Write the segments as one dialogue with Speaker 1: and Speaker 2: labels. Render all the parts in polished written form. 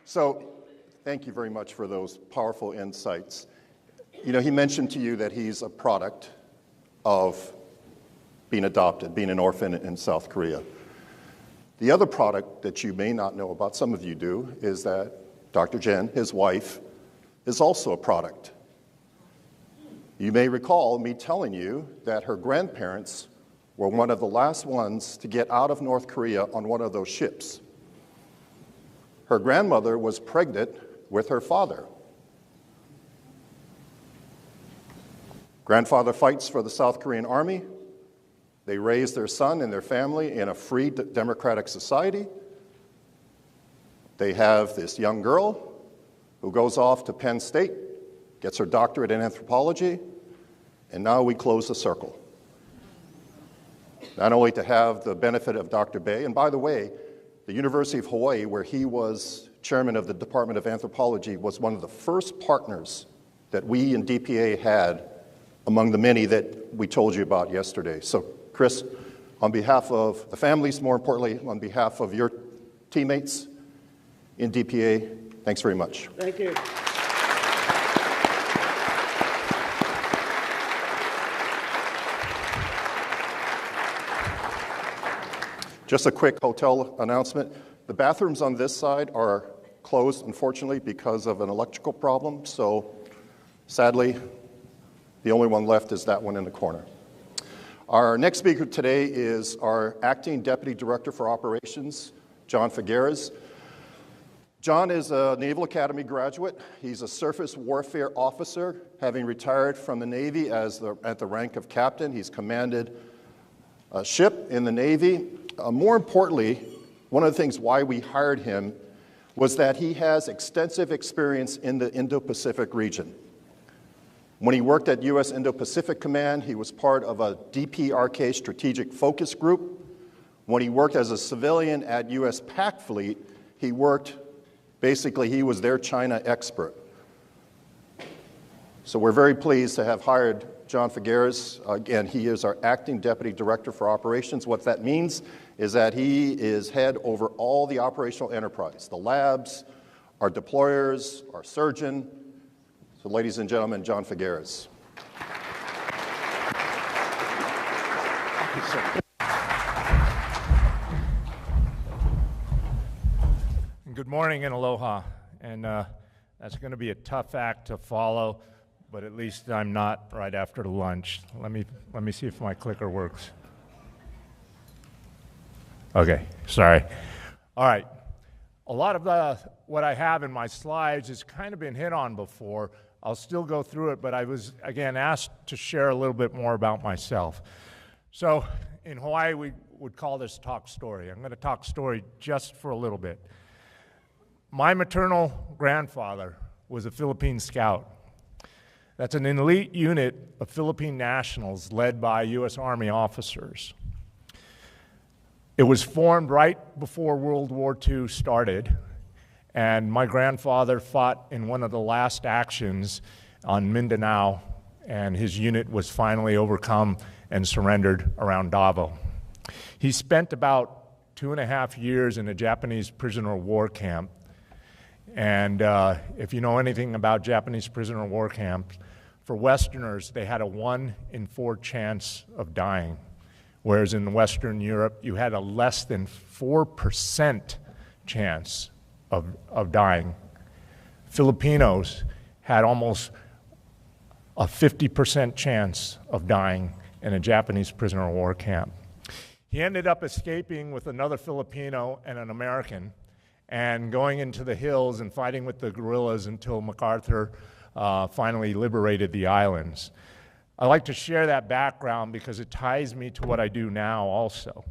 Speaker 1: So thank you very much for those powerful insights. You know, he mentioned to you that he's a product of being adopted, being an orphan in South Korea. The other product that you may not know about, some of you do, is that Dr. Jen, his wife, is also a product. You may recall me telling you that her grandparents were one of the last ones to get out of North Korea on one of those ships. Her grandmother was pregnant with her father. Grandfather fights for the South Korean army. They raise their son and their family in a free democratic society. They have this young girl who goes off to Penn State, gets her doctorate in anthropology, and now we close the circle. Not only to have the benefit of Dr. Bae, and by the way, the University of Hawaii, where he was chairman of the Department of Anthropology, was one of the first partners that we in DPA had among the many that we told you about yesterday. So, Chris, on behalf of the families, more importantly, on behalf of your teammates in DPA, thanks very much.
Speaker 2: Thank you.
Speaker 1: Just a quick hotel announcement. The bathrooms on this side are closed, unfortunately, because of an electrical problem. So, sadly, the only one left is that one in the corner. Our next speaker today is our Acting Deputy Director for Operations, John Figueres. John is a Naval Academy graduate. He's a surface warfare officer, having retired from the Navy at the rank of captain. He's commanded a ship in the Navy. More importantly, one of the things why we hired him was that he has extensive experience in the Indo-Pacific region. When he worked at U.S. Indo-Pacific Command, he was part of a DPRK strategic focus group. When he worked as a civilian at U.S. PAC Fleet, he was their China expert. So we're very pleased to have hired John Figueres. Again, he is our Acting Deputy Director for Operations. What that means is that he is head over all the operational enterprise, the labs, our deployers, our surgeon. So ladies and gentlemen, John Figueres.
Speaker 2: Thank you, sir.
Speaker 3: Good morning and aloha. And that's going to be a tough act to follow, but at least I'm not right after the lunch. Let me see if my clicker works. Okay, sorry. All right. A lot of what I have in my slides has kind of been hit on before. I'll still go through it, but I was, again, asked to share a little bit more about myself. So in Hawaii, we would call this talk story. I'm going to talk story just for a little bit. My maternal grandfather was a Philippine scout. That's an elite unit of Philippine nationals led by U.S. Army officers. It was formed right before World War II started, and my grandfather fought in one of the last actions on Mindanao, and his unit was finally overcome and surrendered around Davao. He spent about 2.5 years in a Japanese prisoner of war camp, and if you know anything about Japanese prisoner of war camps, for Westerners, they had a 1 in 4 chance of dying. Whereas in Western Europe, you had a less than 4% chance of dying. Filipinos had almost a 50% chance of dying in a Japanese prisoner of war camp. He ended up escaping with another Filipino and an American and going into the hills and fighting with the guerrillas until MacArthur finally liberated the islands. I like to share that background because it ties me to what I do now also.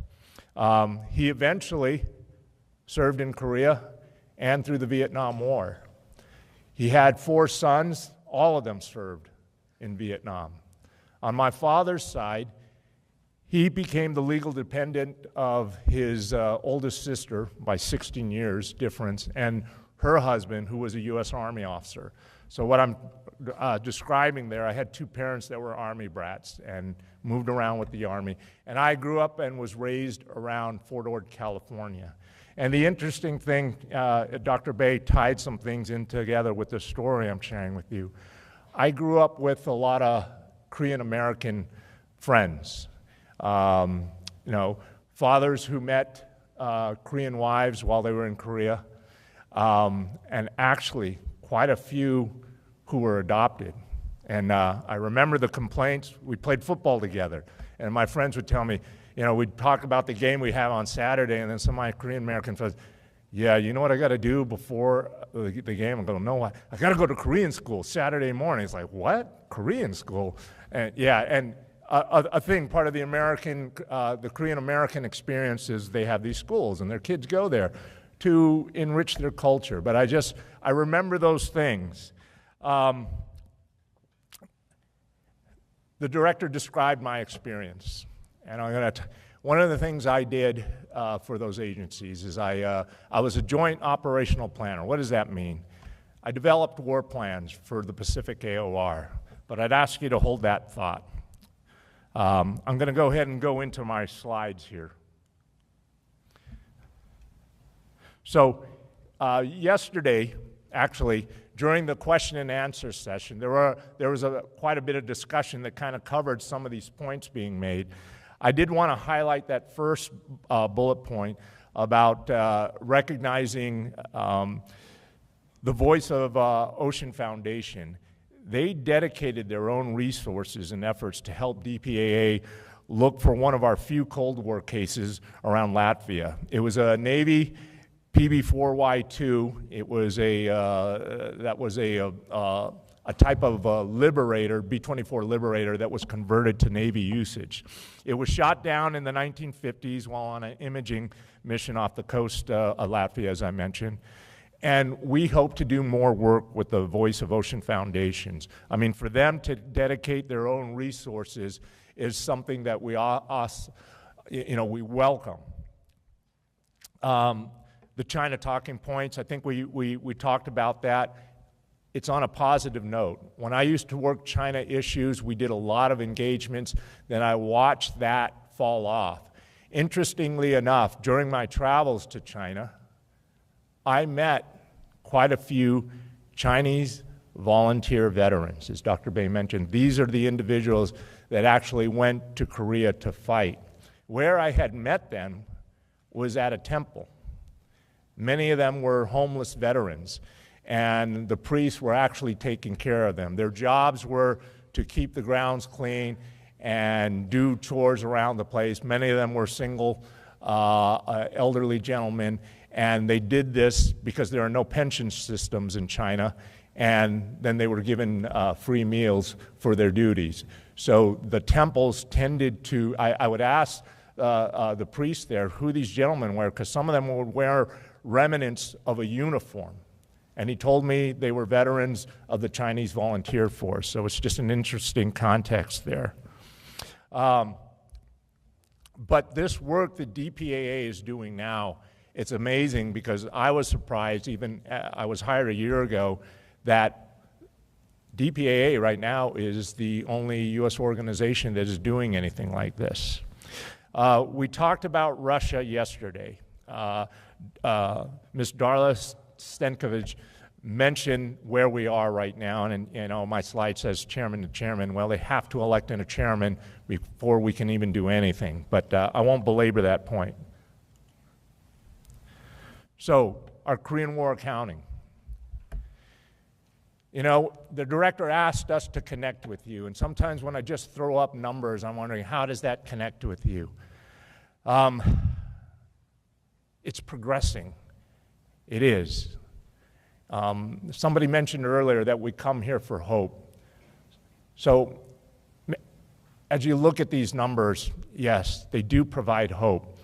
Speaker 3: He eventually served in Korea and through the Vietnam War. He had 4 sons, all of them served in Vietnam. On my father's side, he became the legal dependent of his oldest sister by 16 years difference, and her husband, who was a U.S. Army officer. So what I'm describing there, I had 2 parents that were Army brats and moved around with the Army. And I grew up and was raised around Fort Ord, California. And the interesting thing, Dr. Bay tied some things in together with the story I'm sharing with you. I grew up with a lot of Korean American friends. You know, fathers who met Korean wives while they were in Korea, and actually quite a few who were adopted. And I remember the complaints. We played football together, and my friends would tell me, you know, we'd talk about the game we have on Saturday, and then some of my Korean American friends, yeah, you know what I got to do before the game? I'm going, no, I got to go to Korean school Saturday morning. It's like, what? Korean school? And yeah, and a thing, part of the the Korean American experience is they have these schools, and their kids go there to enrich their culture. But I remember those things. The director described my experience, and one of the things I did for those agencies is I was a joint operational planner. What does that mean? I developed war plans for the Pacific AOR, but I'd ask you to hold that thought. I'm going to go ahead and go into my slides here. So yesterday, actually, during the question and answer session, there was quite a bit of discussion that kind of covered some of these points being made. I did want to highlight that first bullet point about recognizing the voice of Ocean Foundation. They dedicated their own resources and efforts to help DPAA look for one of our few Cold War cases around Latvia. It was a Navy PB-4Y2. It was a type of Liberator, B-24 Liberator, that was converted to Navy usage. It was shot down in the 1950s while on an imaging mission off the coast of Latvia, as I mentioned. And we hope to do more work with the Voice of Ocean Foundations. I mean, for them to dedicate their own resources is something that we welcome. The China talking points, I think we talked about that. It's on a positive note. When I used to work China issues, we did a lot of engagements. Then I watched that fall off. Interestingly enough, during my travels to China, I met quite a few Chinese volunteer veterans. As Dr. Bay mentioned, these are the individuals that actually went to Korea to fight. Where I had met them was at a temple. Many of them were homeless veterans, and the priests were actually taking care of them. Their jobs were to keep the grounds clean and do chores around the place. Many of them were single elderly gentlemen, and they did this because there are no pension systems in China, and then they were given free meals for their duties. So the temples tended to, I would ask the priests there who these gentlemen were, because some of them would wear remnants of a uniform. And he told me they were veterans of the Chinese volunteer force. So it's just an interesting context there. But this work that DPAA is doing now, it's amazing, because I was surprised, I was hired a year ago, that DPAA right now is the only U.S. organization that is doing anything like this. We talked about Russia yesterday. Ms. Darla Stenkovich mentioned where we are right now, and my slide says chairman to chairman. Well, they have to elect a chairman before we can even do anything, but I won't belabor that point. So, our Korean War accounting. The director asked us to connect with you, and sometimes when I just throw up numbers, I'm wondering, how does that connect with you? It's progressing. It is. Somebody mentioned earlier that we come here for hope. So, as you look at these numbers, yes, they do provide hope.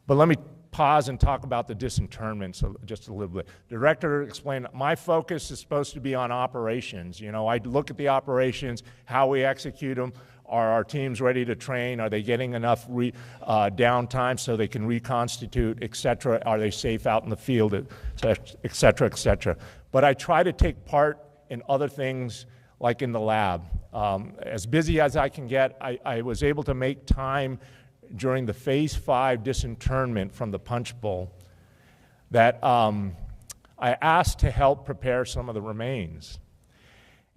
Speaker 3: But let me pause and talk about the disinterments just a little bit. The director explained, my focus is supposed to be on operations. I look at the operations, how we execute them. Are our teams ready to train? Are they getting enough downtime so they can reconstitute, et cetera? Are they safe out in the field, et cetera, et cetera? But I try to take part in other things like in the lab. As busy as I can get, I was able to make time during the Phase 5 disinterment from the punch bowl that I asked to help prepare some of the remains.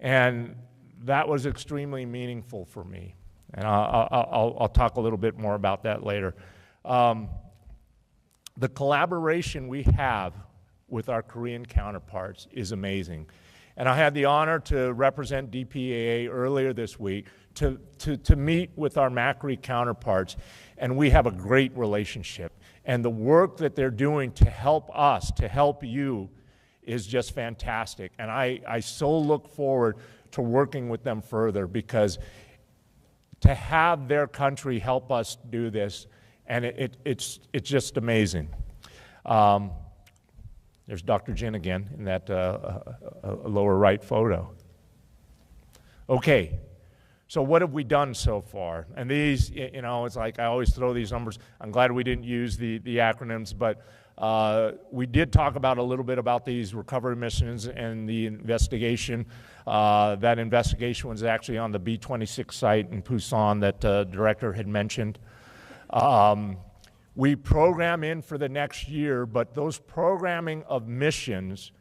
Speaker 3: And that was extremely meaningful for me. And I'll talk a little bit more about that later. The collaboration we have with our Korean counterparts is amazing. And I had the honor to represent DPAA earlier this week to meet with our Macri counterparts, and we have a great relationship. And the work that they're doing to help us, to help you, is just fantastic. And I so look forward to working with them further, because to have their country help us do this, and it's just amazing. There's Dr. Jin again in that lower right photo. Okay, so what have we done so far? And these, you know, it's like I always throw these numbers. I'm glad we didn't use the acronyms, but we did talk about a little bit about these recovery missions and the investigation. That investigation was actually on the B-26 site in Busan that the director had mentioned. We program in for the next year, but those programming of missions,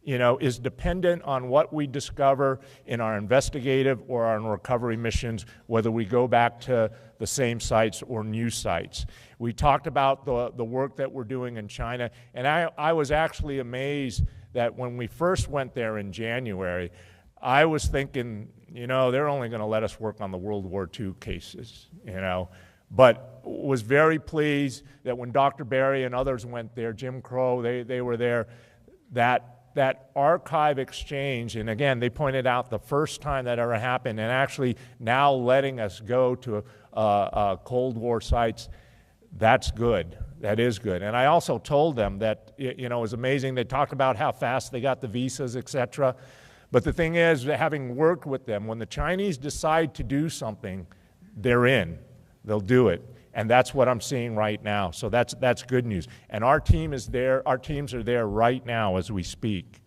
Speaker 3: you know, is dependent on what we discover in our investigative or our recovery missions, whether we go back to the same sites or new sites. We talked about the work that we're doing in China, and I was actually amazed that when we first went there in January, I was thinking, you know, they're only going to let us work on the World War II cases, you know. But was very pleased that when Dr. Berry and others went there, Jim Crow, they were there, that archive exchange, and again, they pointed out the first time that ever happened, and actually now letting us go to Cold War sites, that's good. That is good. And I also told them that, you know, it was amazing. They talked about how fast they got the visas, etc. But the thing is, having worked with them, when the Chinese decide to do something, they're in. They'll do it, and that's what I'm seeing right now. So that's good news. And our team is there. Our teams are there right now as we speak.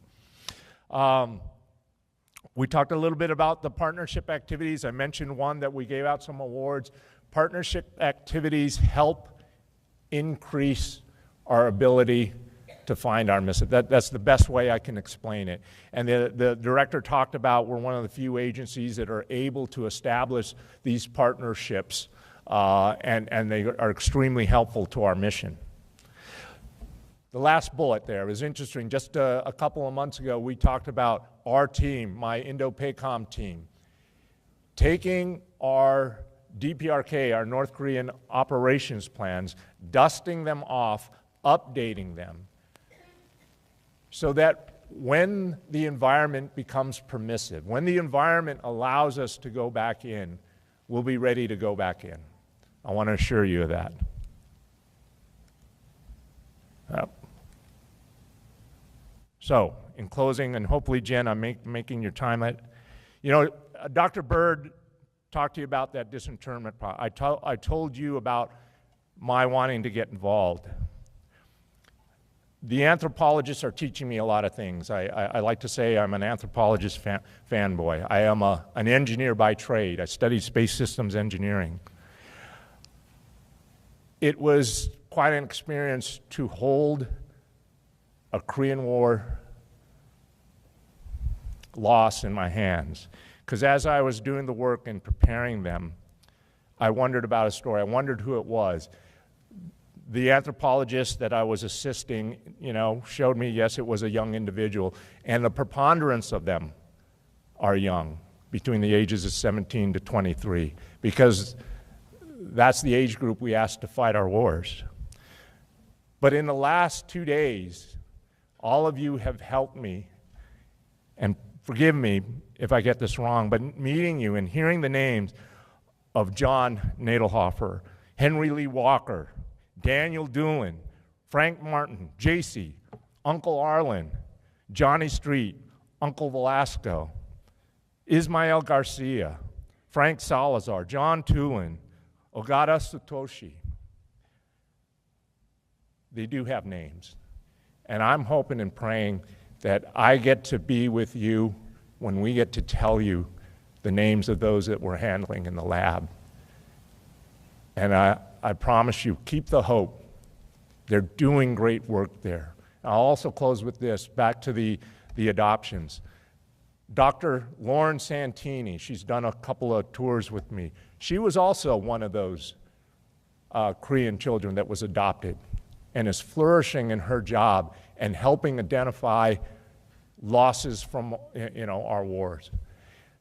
Speaker 3: We talked a little bit about the partnership activities. I mentioned one that we gave out some awards. Partnership activities help increase our ability to find our missing. That's the best way I can explain it. And the director talked about we're one of the few agencies that are able to establish these partnerships. And they are extremely helpful to our mission. The last bullet there is interesting. Just a couple of months ago, we talked about our team, my Indo-PACOM team, taking our DPRK, our North Korean operations plans, dusting them off, updating them, so that when the environment becomes permissive, when the environment allows us to go back in, we'll be ready to go back in. I want to assure you of that. So, in closing, and hopefully, Jen, I'm making your time. You know, Dr. Bird talked to you about that disinterment project. I told you about my wanting to get involved. The anthropologists are teaching me a lot of things. I like to say I'm an anthropologist fanboy. I am an engineer by trade. I studied space systems engineering. It was quite an experience to hold a Korean War loss in my hands. Because as I was doing the work and preparing them, I wondered about a story. I wondered who it was. The anthropologist that I was assisting, you know, showed me, yes, it was a young individual. And the preponderance of them are young, between the ages of 17 to 23, because that's the age group we asked to fight our wars. But in the last 2 days, all of you have helped me, and forgive me if I get this wrong, but meeting you and hearing the names of John Nadelhofer, Henry Lee Walker, Daniel Doolin, Frank Martin, JC, Uncle Arlen, Johnny Street, Uncle Velasco, Ismael Garcia, Frank Salazar, John Tulin, Ogata Satoshi. They do have names. And I'm hoping and praying that I get to be with you when we get to tell you the names of those that we're handling in the lab. And I promise you, keep the hope. They're doing great work there. I'll also close with this, back to the adoptions. Dr. Lauren Santini, she's done a couple of tours with me. She was also one of those Korean children that was adopted and is flourishing in her job and helping identify losses from our wars.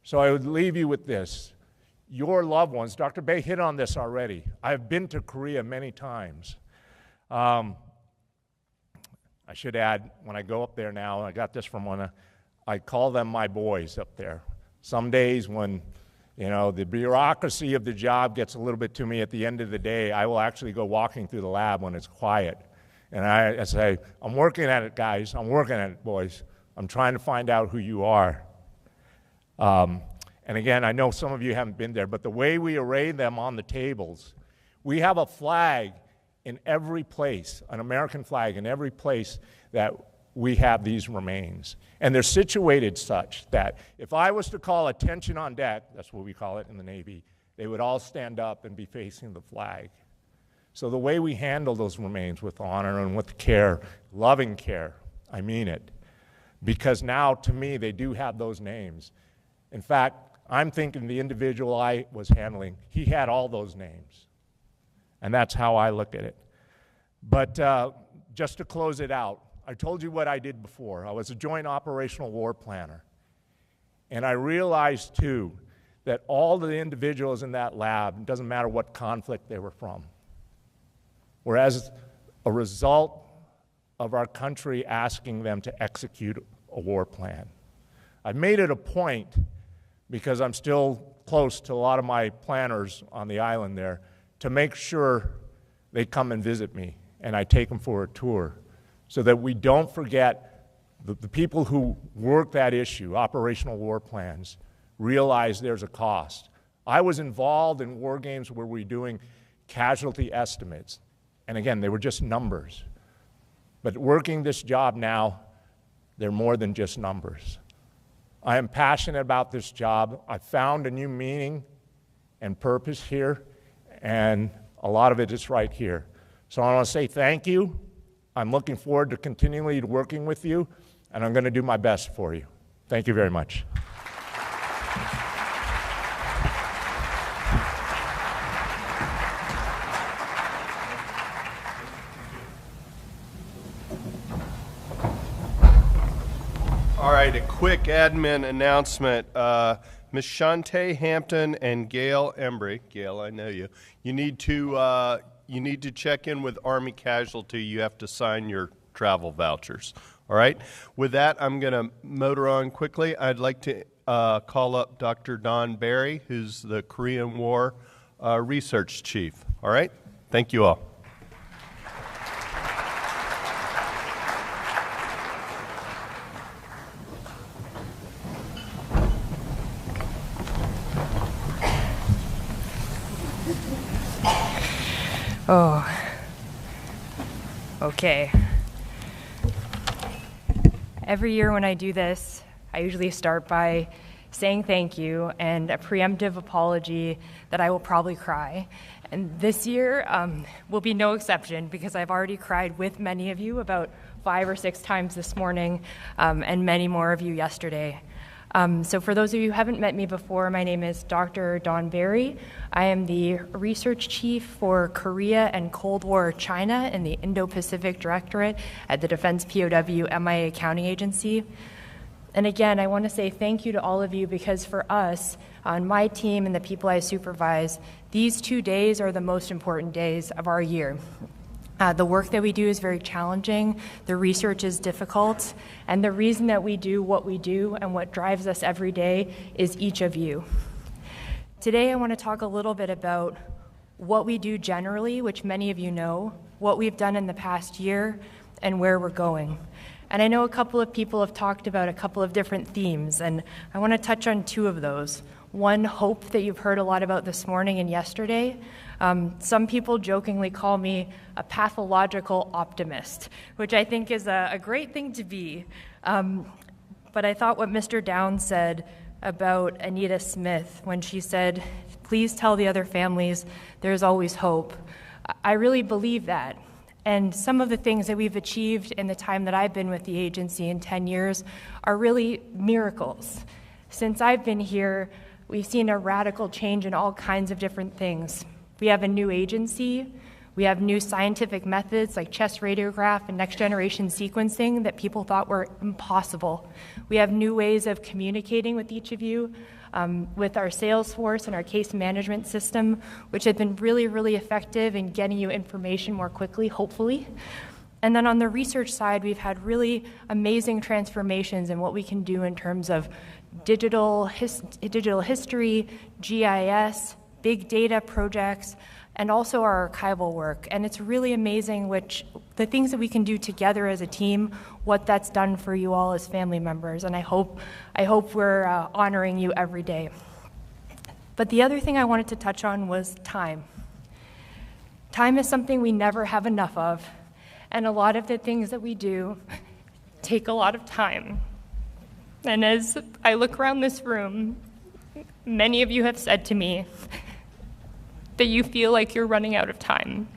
Speaker 3: So I would leave you with this. Your loved ones, Dr. Bay hit on this already. I've been to Korea many times. I should add, when I go up there now, I got this from I call them my boys up there. Some days when, the bureaucracy of the job gets a little bit to me at the end of the day, I will actually go walking through the lab when it's quiet. And I say, I'm working at it, guys. I'm working at it, boys. I'm trying to find out who you are. And again, I know some of you haven't been there, but the way we array them on the tables, we have a flag in every place, an American flag in every place that we have these remains. And they're situated such that if I was to call attention on deck, that's what we call it in the Navy, they would all stand up and be facing the flag. So the way we handle those remains with honor and with care, loving care, I mean it, because now to me they do have those names. In fact, I'm thinking the individual I was handling, he had all those names. And that's how I look at it. But just to close it out, I told you what I did before. I was a joint operational war planner. And I realized, too, that all the individuals in that lab, it doesn't matter what conflict they were from, were as a result of our country asking them to execute a war plan. I've made it a point, because I'm still close to a lot of my planners on the island there, to make sure they come and visit me and I take them for a tour so that we don't forget the people who work that issue, operational war plans, realize there's a cost. I was involved in war games where we were doing casualty estimates. And again, they were just numbers. But working this job now, they're more than just numbers. I am passionate about this job. I found a new meaning and purpose here, and a lot of it is right here. So I want to say thank you. I'm looking forward to continually working with you, and I'm going to do my best for you. Thank you very much.
Speaker 2: All right, a quick admin announcement. Ms. Shantae Hampton and Gail Embry, Gail, I know you. You need to check in with Army Casualty. You have to sign your travel vouchers. All right. With that, I'm going to motor on quickly. I'd like to call up Dr. Don Barry, who's the Korean War Research Chief. All right. Thank you all.
Speaker 4: Oh, okay. Every year when I do this, I usually start by saying thank you and a preemptive apology that I will probably cry. And this year will be no exception, because I've already cried with many of you about 5 or 6 times this morning, and many more of you yesterday. So for those of you who haven't met me before, my name is Dr. Don Barry. I am the research chief for Korea and Cold War China in the Indo-Pacific Directorate at the Defense POW MIA Accounting Agency. And again, I want to say thank you to all of you, because for us, on my team and the people I supervise, these 2 days are the most important days of our year. The work that we do is very challenging, the research is difficult, and the reason that we do what we do and what drives us every day is each of you. Today I want to talk a little bit about what we do generally, which many of you know, what we've done in the past year, and where we're going. And I know a couple of people have talked about a couple of different themes, and I want to touch on 2 of those. One, hope, that you've heard a lot about this morning and yesterday. Some people jokingly call me a pathological optimist, which I think is a great thing to be. But I thought what Mr. Downs said about Anita Smith when she said, please tell the other families there's always hope. I really believe that. And some of the things that we've achieved in the time that I've been with the agency in 10 years are really miracles. Since I've been here, we've seen a radical change in all kinds of different things. We have a new agency. We have new scientific methods like chest radiograph and next-generation sequencing that people thought were impossible. We have new ways of communicating with each of you, with our sales force and our case management system, which have been really, really effective in getting you information more quickly, hopefully. And then on the research side, we've had really amazing transformations in what we can do in terms of digital history, GIS, big data projects, and also our archival work. And it's really amazing the things that we can do together as a team, what that's done for you all as family members. And I hope we're honoring you every day. But the other thing I wanted to touch on was time. Time is something we never have enough of. And a lot of the things that we do take a lot of time. And as I look around this room, many of you have said to me that you feel like you're running out of time.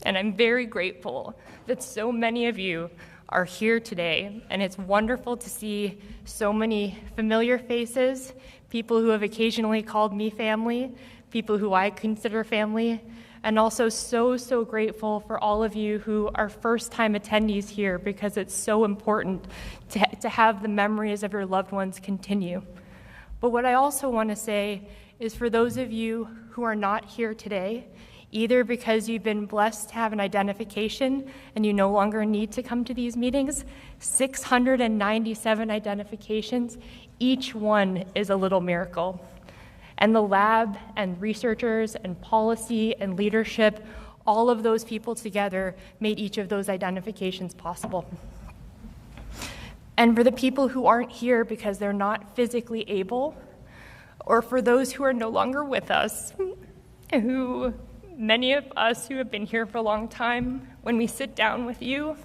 Speaker 4: And I'm very grateful that so many of you are here today, and it's wonderful to see so many familiar faces, people who have occasionally called me family, people who I consider family, and also so grateful for all of you who are first-time attendees here, because it's so important to have the memories of your loved ones continue. But what I also want to say is for those of you who are not here today, either because you've been blessed to have an identification and you no longer need to come to these meetings, 697 identifications, each one is a little miracle. And the lab and researchers and policy and leadership, all of those people together made each of those identifications possible. And for the people who aren't here because they're not physically able, or for those who are no longer with us, who many of us who have been here for a long time, when we sit down with you,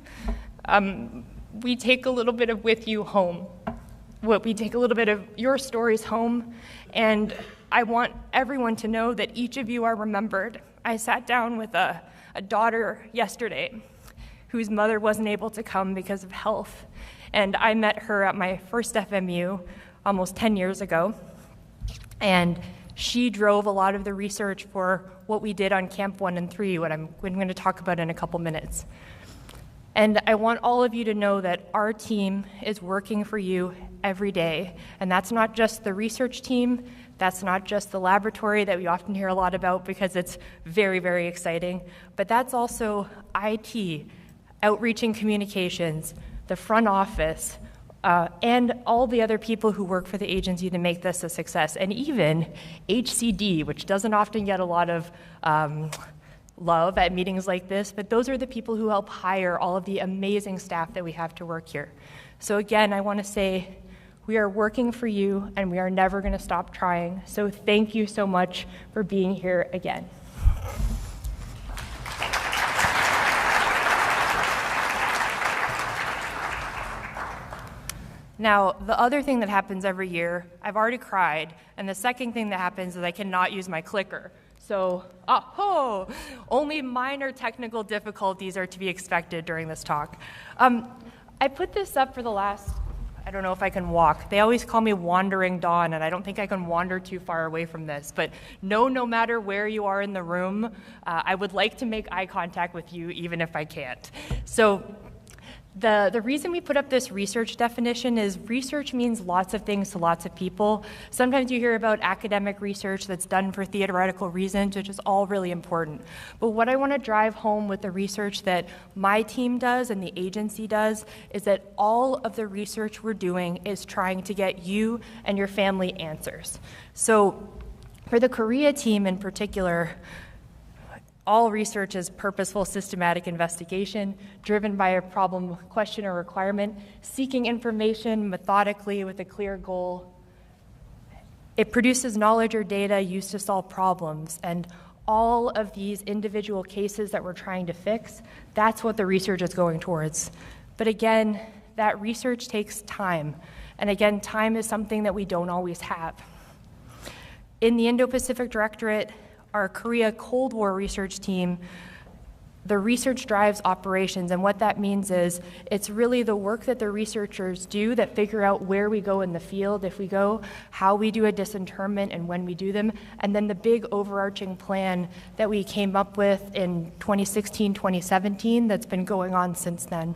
Speaker 4: we take a little bit of with you home. We take a little bit of your stories home, and I want everyone to know that each of you are remembered. I sat down with a daughter yesterday whose mother wasn't able to come because of health, and I met her at my first FMU almost 10 years ago. And she drove a lot of the research for what we did on Camp 1 and 3, what I'm going to talk about in a couple minutes. And I want all of you to know that our team is working for you every day. And that's not just the research team, that's not just the laboratory that we often hear a lot about because it's very, very exciting, but that's also IT, outreach and communications, the front office, and all the other people who work for the agency to make this a success, and even HCD, which doesn't often get a lot of love at meetings like this, but those are the people who help hire all of the amazing staff that we have to work here. So again, I want to say we are working for you, and we are never going to stop trying. So thank you so much for being here again. Now, the other thing that happens every year, I've already cried, and the second thing that happens is I cannot use my clicker. So, only minor technical difficulties are to be expected during this talk. I put this up for the last, I don't know if I can walk. They always call me Wandering Dawn, and I don't think I can wander too far away from this. But no matter where you are in the room, I would like to make eye contact with you, even if I can't. So, the reason we put up this research definition is research means lots of things to lots of people. Sometimes you hear about academic research that's done for theoretical reasons, which is all really important. But what I want to drive home with the research that my team does and the agency does is that all of the research we're doing is trying to get you and your family answers. So for the Korea team in particular, all research is purposeful, systematic investigation, driven by a problem, question, or requirement, seeking information methodically with a clear goal. It produces knowledge or data used to solve problems, and all of these individual cases that we're trying to fix, that's what the research is going towards. But again, that research takes time, and again, time is something that we don't always have. In the Indo-Pacific Directorate, our Korea Cold War research team The research drives operations, and what that means is it's really the work that the researchers do that figure out where we go in the field, if we go, how we do a disinterment and when we do them, and then the big overarching plan that we came up with in 2016, 2017 that's been going on since then.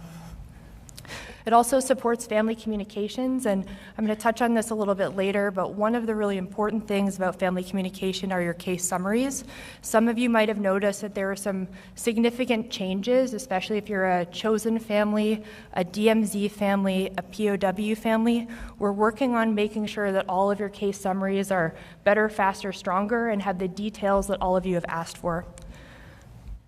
Speaker 4: It also supports family communications, and I'm going to touch on this a little bit later, but one of the really important things about family communication are your case summaries. Some of you might have noticed that there are some significant changes, especially if you're a chosen family, a DMZ family, a POW family. We're working on making sure that all of your case summaries are better, faster, stronger, and have the details that all of you have asked for.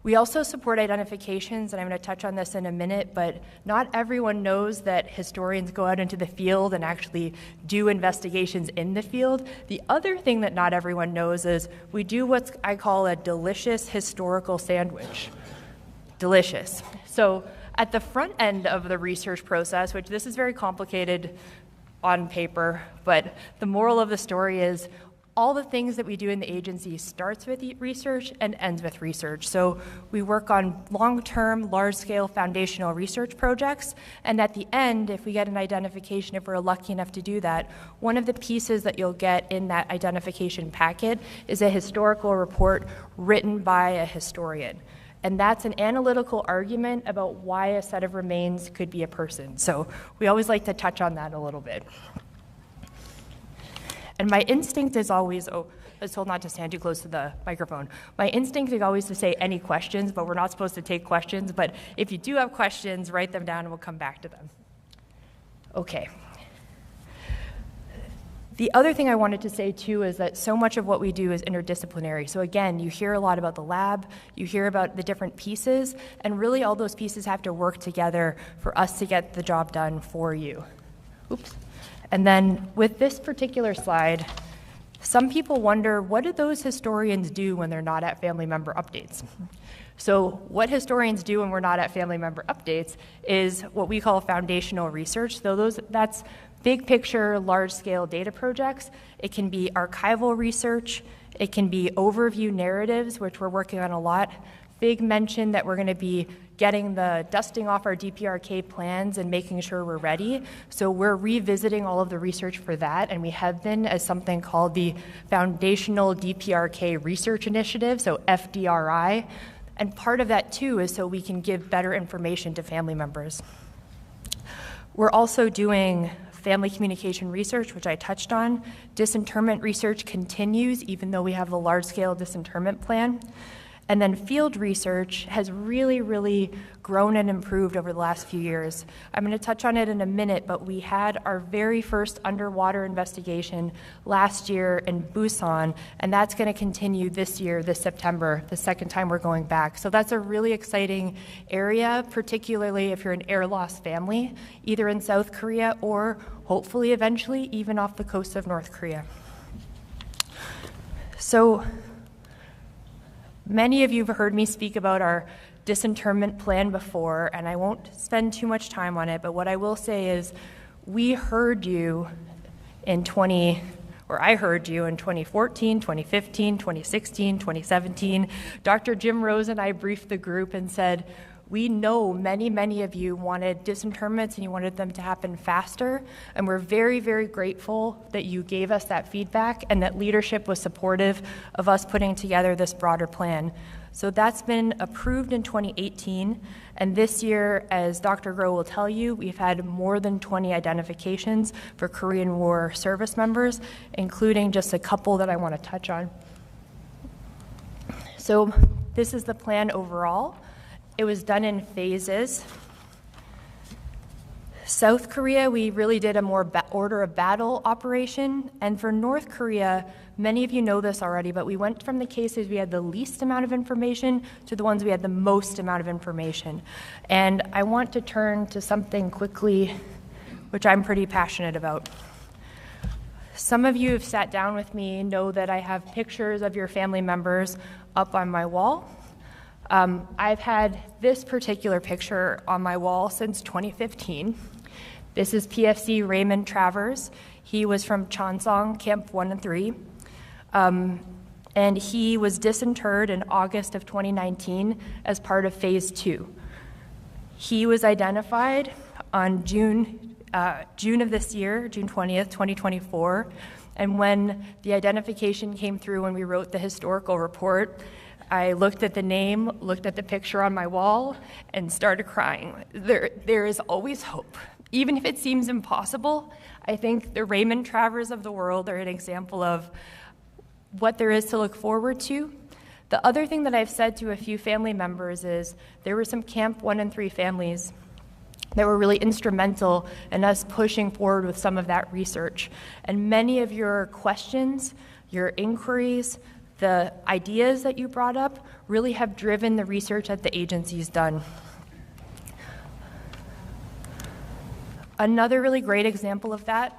Speaker 4: We also support identifications, and I'm going to touch on this in a minute, but not everyone knows that historians go out into the field and actually do investigations in the field. The other thing that not everyone knows is we do what I call a delicious historical sandwich. Delicious. So at the front end of the research process, which this is very complicated on paper, but the moral of the story is all the things that we do in the agency starts with research and ends with research. So we work on long-term, large-scale foundational research projects, and at the end, if we get an identification, if we're lucky enough to do that, one of the pieces that you'll get in that identification packet is a historical report written by a historian. And that's an analytical argument about why a set of remains could be a person. So we always like to touch on that a little bit. And my instinct is always, let's hold not to stand too close to the microphone. My instinct is always to say any questions, but we're not supposed to take questions. But if you do have questions, write them down and we'll come back to them. Okay. The other thing I wanted to say too is that so much of what we do is interdisciplinary. So again, you hear a lot about the lab, you hear about the different pieces, and really all those pieces have to work together for us to get the job done for you. Oops. And then with this particular slide, some people wonder, what do those historians do when they're not at family member updates? So what historians do when we're not at family member updates is what we call foundational research. So that's big picture, large scale data projects. It can be archival research. It can be overview narratives, which we're working on a lot. Big mention that we're going to be getting the dusting off our DPRK plans and making sure we're ready. So we're revisiting all of the research for that, and we have been as something called the Foundational DPRK Research Initiative, so FDRI. And part of that too is so we can give better information to family members. We're also doing family communication research, which I touched on. Disinterment research continues, even though we have the large-scale disinterment plan. And then field research has really, really grown and improved over the last few years. I'm going to touch on it in a minute, but we had our very first underwater investigation last year in Busan, and that's going to continue this year, this September, the second time we're going back. So that's a really exciting area, particularly if you're an air loss family, either in South Korea or hopefully eventually even off the coast of North Korea. So many of you have heard me speak about our disinterment plan before, and I won't spend too much time on it, but what I will say is we heard you I heard you in 2014, 2015, 2016, 2017. Dr. Jim Rose and I briefed the group and said, we know many of you wanted disinterments and you wanted them to happen faster, and we're very, very grateful that you gave us that feedback and that leadership was supportive of us putting together this broader plan. So that's been approved in 2018, and this year, as Dr. Groh will tell you, we've had more than 20 identifications for Korean War service members, including just a couple that I want to touch on. So this is the plan overall. It was done in phases. South Korea, we really did a more order of battle operation. And for North Korea, many of you know this already, but we went from the cases we had the least amount of information to the ones we had the most amount of information. And I want to turn to something quickly, which I'm pretty passionate about. Some of you have sat down with me, know that I have pictures of your family members up on my wall. I've had this particular picture on my wall since 2015. This is PFC Raymond Travers. He was from Cheongsong, Camp 1 and 3. And and he was disinterred in August of 2019 as part of Phase 2. He was identified on June of this year, June 20th, 2024, and when the identification came through when we wrote the historical report, I looked at the name, looked at the picture on my wall, and started crying. There is always hope. Even if it seems impossible, I think the Raymond Travers of the world are an example of what there is to look forward to. The other thing that I've said to a few family members is there were some Camp 1 and 3 families that were really instrumental in us pushing forward with some of that research. And many of your questions, your inquiries, the ideas that you brought up really have driven the research that the agency's done. Another really great example of that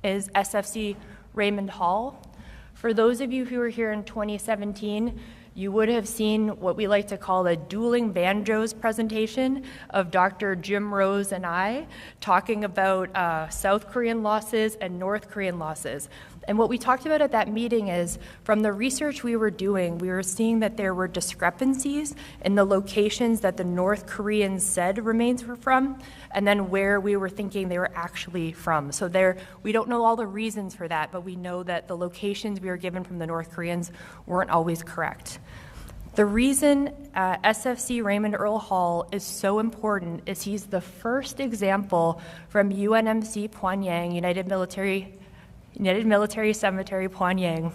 Speaker 4: is SFC Raymond Hall. For those of you who were here in 2017, you would have seen what we like to call a dueling banjos presentation of Dr. Jim Rose and I talking about South Korean losses and North Korean losses. And what we talked about at that meeting is, from the research we were doing, we were seeing that there were discrepancies in the locations that the North Koreans said remains were from, and then where we were thinking they were actually from. So we don't know all the reasons for that, but we know that the locations we were given from the North Koreans weren't always correct. The reason SFC Raymond Earl Hall is so important is he's the first example from UNMC Pyongyang, United Military Cemetery Pyongyang,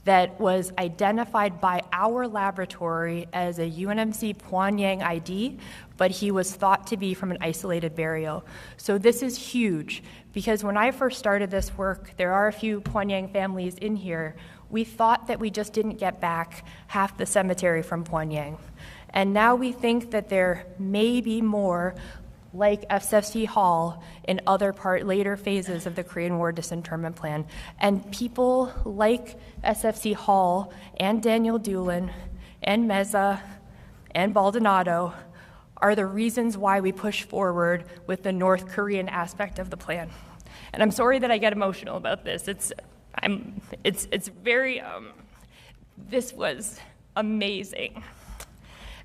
Speaker 4: that was identified by our laboratory as a UNMC Pyongyang ID, but he was thought to be from an isolated burial. So this is huge, because when I first started this work, there are a few Pyongyang families in here. We thought that we just didn't get back half the cemetery from Pyongyang. And now we think that there may be more like SFC Hall in other later phases of the Korean War disinterment plan. And people like SFC Hall and Daniel Doolin and Meza and Baldonado are the reasons why we push forward with the North Korean aspect of the plan. And I'm sorry that I get emotional about this. It's very, this was amazing.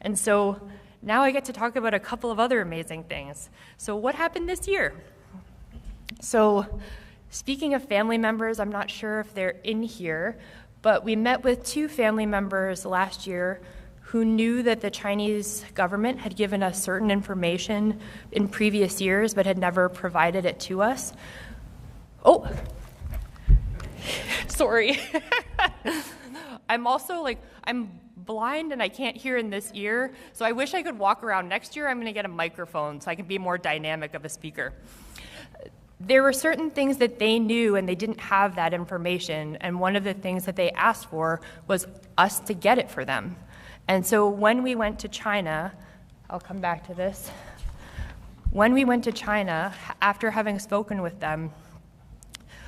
Speaker 4: And so now I get to talk about a couple of other amazing things. So what happened this year? So speaking of family members, I'm not sure if they're in here, but we met with 2 family members last year who knew that the Chinese government had given us certain information in previous years but had never provided it to us. Oh, sorry. I'm blind and I can't hear in this ear, so I wish I could walk around. Next year I'm going to get a microphone so I can be more dynamic of a speaker. There were certain things that they knew and they didn't have that information, and one of the things that they asked for was us to get it for them. And so when we went to China, I'll come back to this. When we went to China, after having spoken with them,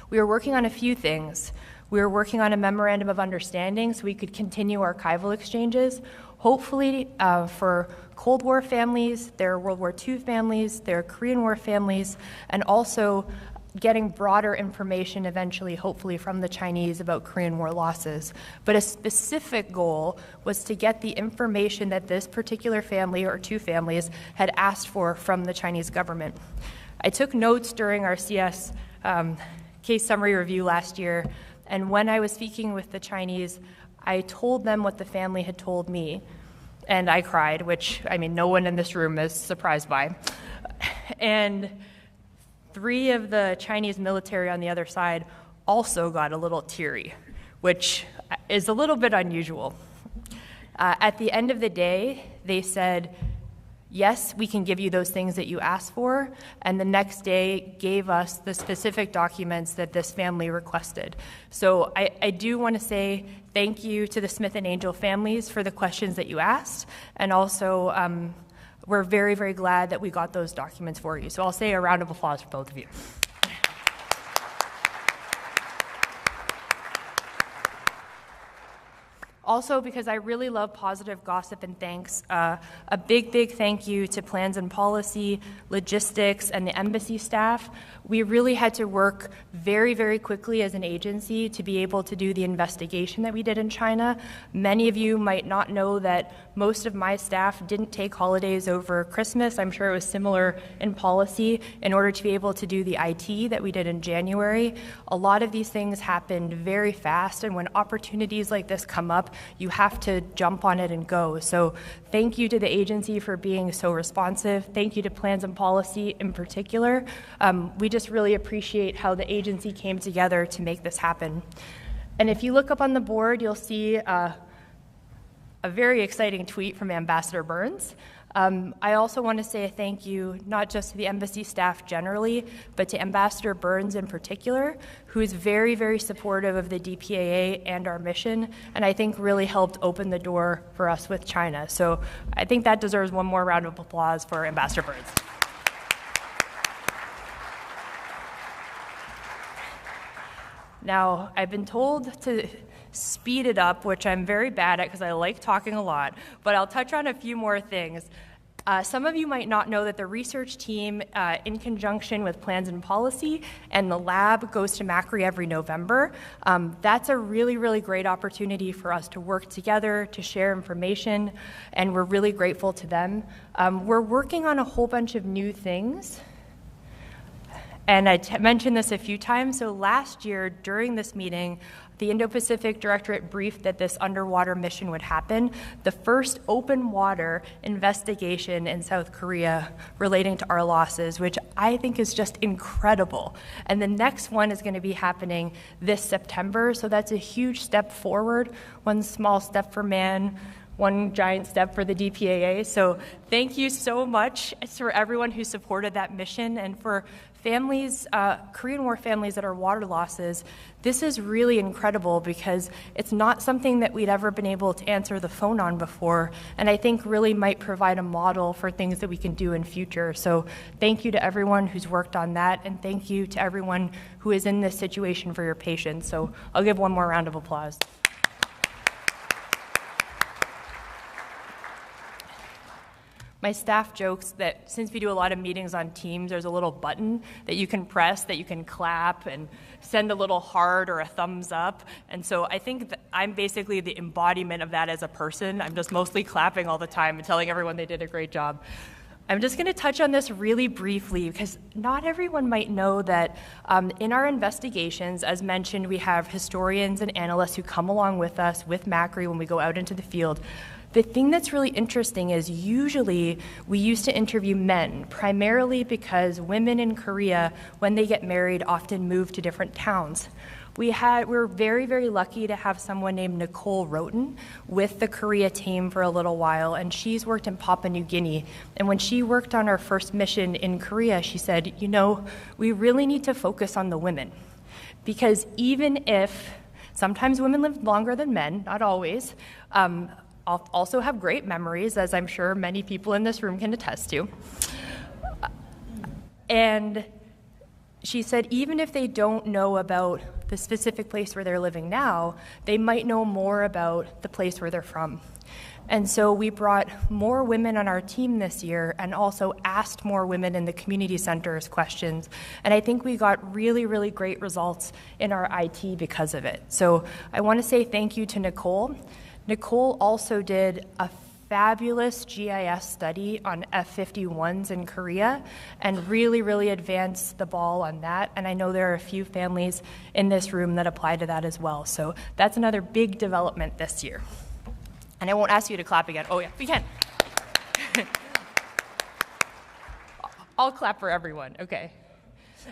Speaker 4: we were working on a few things. We were working on a memorandum of understanding so we could continue archival exchanges, hopefully for Cold War families, their World War II families, their Korean War families, and also getting broader information eventually, hopefully from the Chinese about Korean War losses. But a specific goal was to get the information that this particular family or 2 families had asked for from the Chinese government. I took notes during our CS case summary review last year, and when I was speaking with the Chinese, I told them what the family had told me, and I cried, which, no one in this room is surprised by. And 3 of the Chinese military on the other side also got a little teary, which is a little bit unusual. At the end of the day, they said, yes, we can give you those things that you asked for, and the next day gave us the specific documents that this family requested. So I do want to say thank you to the Smith and Angel families for the questions that you asked, and also we're very, very glad that we got those documents for you. So I'll say a round of applause for both of you. Also, because I really love positive gossip and thanks, a big, big thank you to plans and policy, logistics, and the embassy staff. We really had to work very, very quickly as an agency to be able to do the investigation that we did in China. Many of you might not know that most of my staff didn't take holidays over Christmas. I'm sure it was similar in policy in order to be able to do the IT that we did in January. A lot of these things happened very fast, and when opportunities like this come up, you have to jump on it and go. So thank you to the agency for being so responsive. Thank you to plans and policy in particular. We just really appreciate how the agency came together to make this happen. And if you look up on the board, you'll see a very exciting tweet from Ambassador Burns. I also want to say a thank you not just to the embassy staff generally, but to Ambassador Burns in particular, who is very, very supportive of the DPAA and our mission, and I think really helped open the door for us with China. So I think that deserves one more round of applause for Ambassador Burns. Now, I've been told to speed it up, which I'm very bad at because I like talking a lot, but I'll touch on a few more things. Some of you might not know that the research team, in conjunction with plans and policy, and the lab goes to Macri every November. That's a really, really great opportunity for us to work together, to share information, and we're really grateful to them. We're working on a whole bunch of new things. And I mentioned this a few times. So last year, during this meeting, the Indo-Pacific Directorate briefed that this underwater mission would happen, the first open water investigation in South Korea relating to our losses, which I think is just incredible. And the next one is going to be happening this September, so that's a huge step forward, one small step for man, one giant step for the DPAA. So thank you so much for everyone who supported that mission, and for families, Korean War families that are water losses. This is really incredible because it's not something that we'd ever been able to answer the phone on before, and I think really might provide a model for things that we can do in future. So thank you to everyone who's worked on that, and thank you to everyone who is in this situation for your patience. So I'll give one more round of applause. My staff jokes that since we do a lot of meetings on Teams, there's a little button that you can press, that you can clap and send a little heart or a thumbs up. And so I think that I'm basically the embodiment of that as a person. I'm just mostly clapping all the time and telling everyone they did a great job. I'm just going to touch on this really briefly because not everyone might know that in our investigations, as mentioned, we have historians and analysts who come along with us, with Macri, when we go out into the field. The thing that's really interesting is usually we used to interview men, primarily because women in Korea, when they get married, often move to different towns. We're very, very lucky to have someone named Nicole Roten with the Korea team for a little while, and she's worked in Papua New Guinea. And when she worked on our first mission in Korea, she said, you know, we really need to focus on the women. Because even if sometimes women live longer than men, not always, also have great memories, as I'm sure many people in this room can attest to. And she said even if they don't know about the specific place where they're living now, they might know more about the place where they're from. And so we brought more women on our team this year and also asked more women in the community centers questions. And I think we got really, really great results in our IT because of it. So I want to say thank you to Nicole. Nicole also did a fabulous GIS study on F-51s in Korea and really, really advanced the ball on that. And I know there are a few families in this room that apply to that as well. So that's another big development this year. And I won't ask you to clap again. Oh, yeah, we can. I'll clap for everyone. Okay.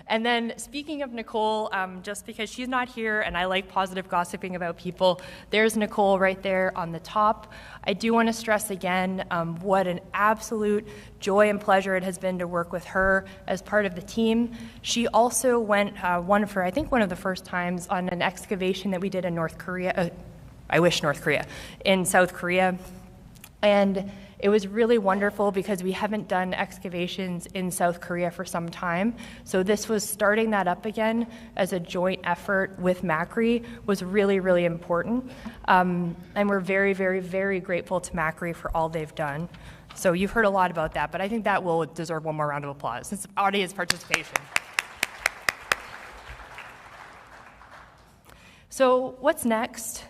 Speaker 4: And then speaking of Nicole, just because she's not here and I like positive gossiping about people, there's Nicole right there on the top. I do want to stress again what an absolute joy and pleasure it has been to work with her as part of the team. She also went one of the first times on an excavation that we did in North Korea, in South Korea. And It was really wonderful because we haven't done excavations in South Korea for some time. So this was starting that up again as a joint effort with MACRI was really, really important. And we're very, very, very grateful to MACRI for all they've done. So you've heard a lot about that, but I think that will deserve one more round of applause. It's audience participation. So what's next?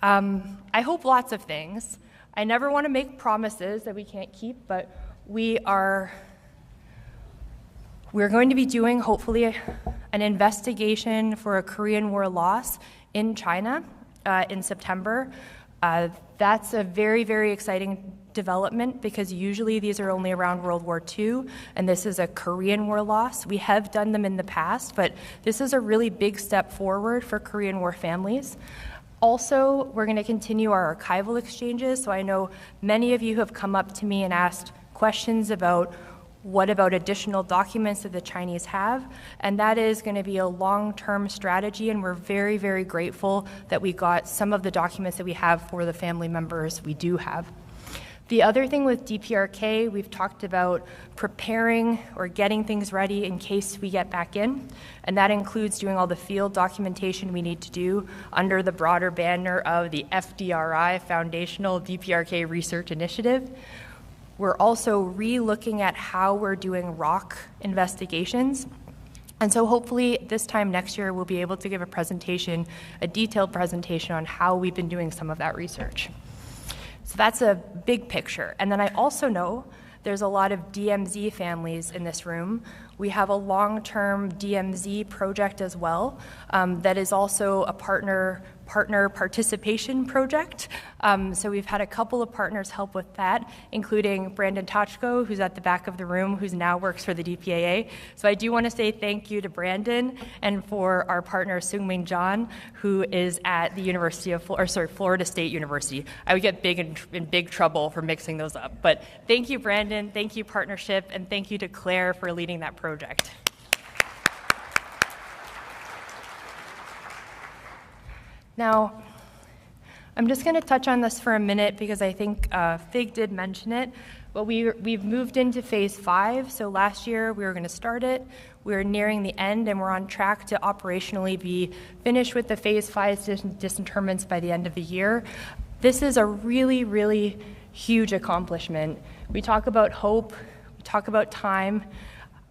Speaker 4: I hope lots of things. I never want to make promises that we can't keep, but we're going to be doing, hopefully, an investigation for a Korean War loss in China in September. That's a very, very exciting development because usually these are only around World War II, and this is a Korean War loss. We have done them in the past, but this is a really big step forward for Korean War families. Also, we're going to continue our archival exchanges. So I know many of you have come up to me and asked questions about what about additional documents that the Chinese have, and that is going to be a long-term strategy, and we're very, very grateful that we got some of the documents that we have for the family members we do have. The other thing with DPRK, we've talked about preparing or getting things ready in case we get back in, and that includes doing all the field documentation we need to do under the broader banner of the FDRI, Foundational DPRK Research Initiative. We're also re-looking at how we're doing rock investigations. And so hopefully this time next year, we'll be able to give a presentation, a detailed presentation on how we've been doing some of that research. So that's a big picture. And then I also know there's a lot of DMZ families in this room. We have a long-term DMZ project as well that is also a partner participation project. So we've had a couple of partners help with that, including Brandon Tochko, who's at the back of the room, who now works for the DPAA. So I do want to say thank you to Brandon and for our partner Seungmin John, who is at the Florida State University. I would get in big trouble for mixing those up. But thank you, Brandon. Thank you, partnership, and thank you to Claire for leading that project. Now, I'm just going to touch on this for a minute because I think Fig did mention it, but we've moved into phase 5. So last year we were going to start it. We're nearing the end, and we're on track to operationally be finished with the phase 5 disinterments by the end of the year. This is a really, really huge accomplishment. We talk about hope, we talk about time.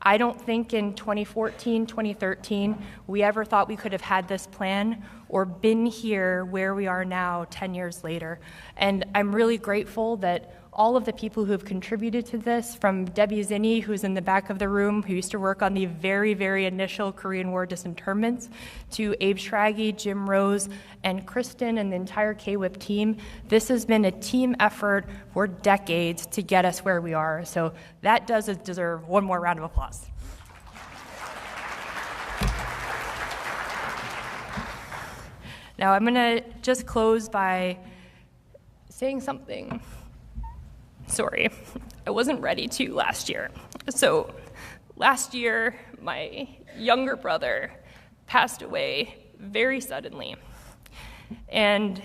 Speaker 4: I don't think in 2014, 2013, we ever thought we could have had this plan or been here where we are now 10 years later. And I'm really grateful that all of the people who have contributed to this, from Debbie Zinni, who's in the back of the room, who used to work on the very, very initial Korean War disinterments, to Abe Schrage, Jim Rose, and Kristen, and the entire KWIP team. This has been a team effort for decades to get us where we are. So that does deserve one more round of applause. Now I'm going to just close by saying something. Sorry, I wasn't ready to last year. So last year, my younger brother passed away very suddenly, and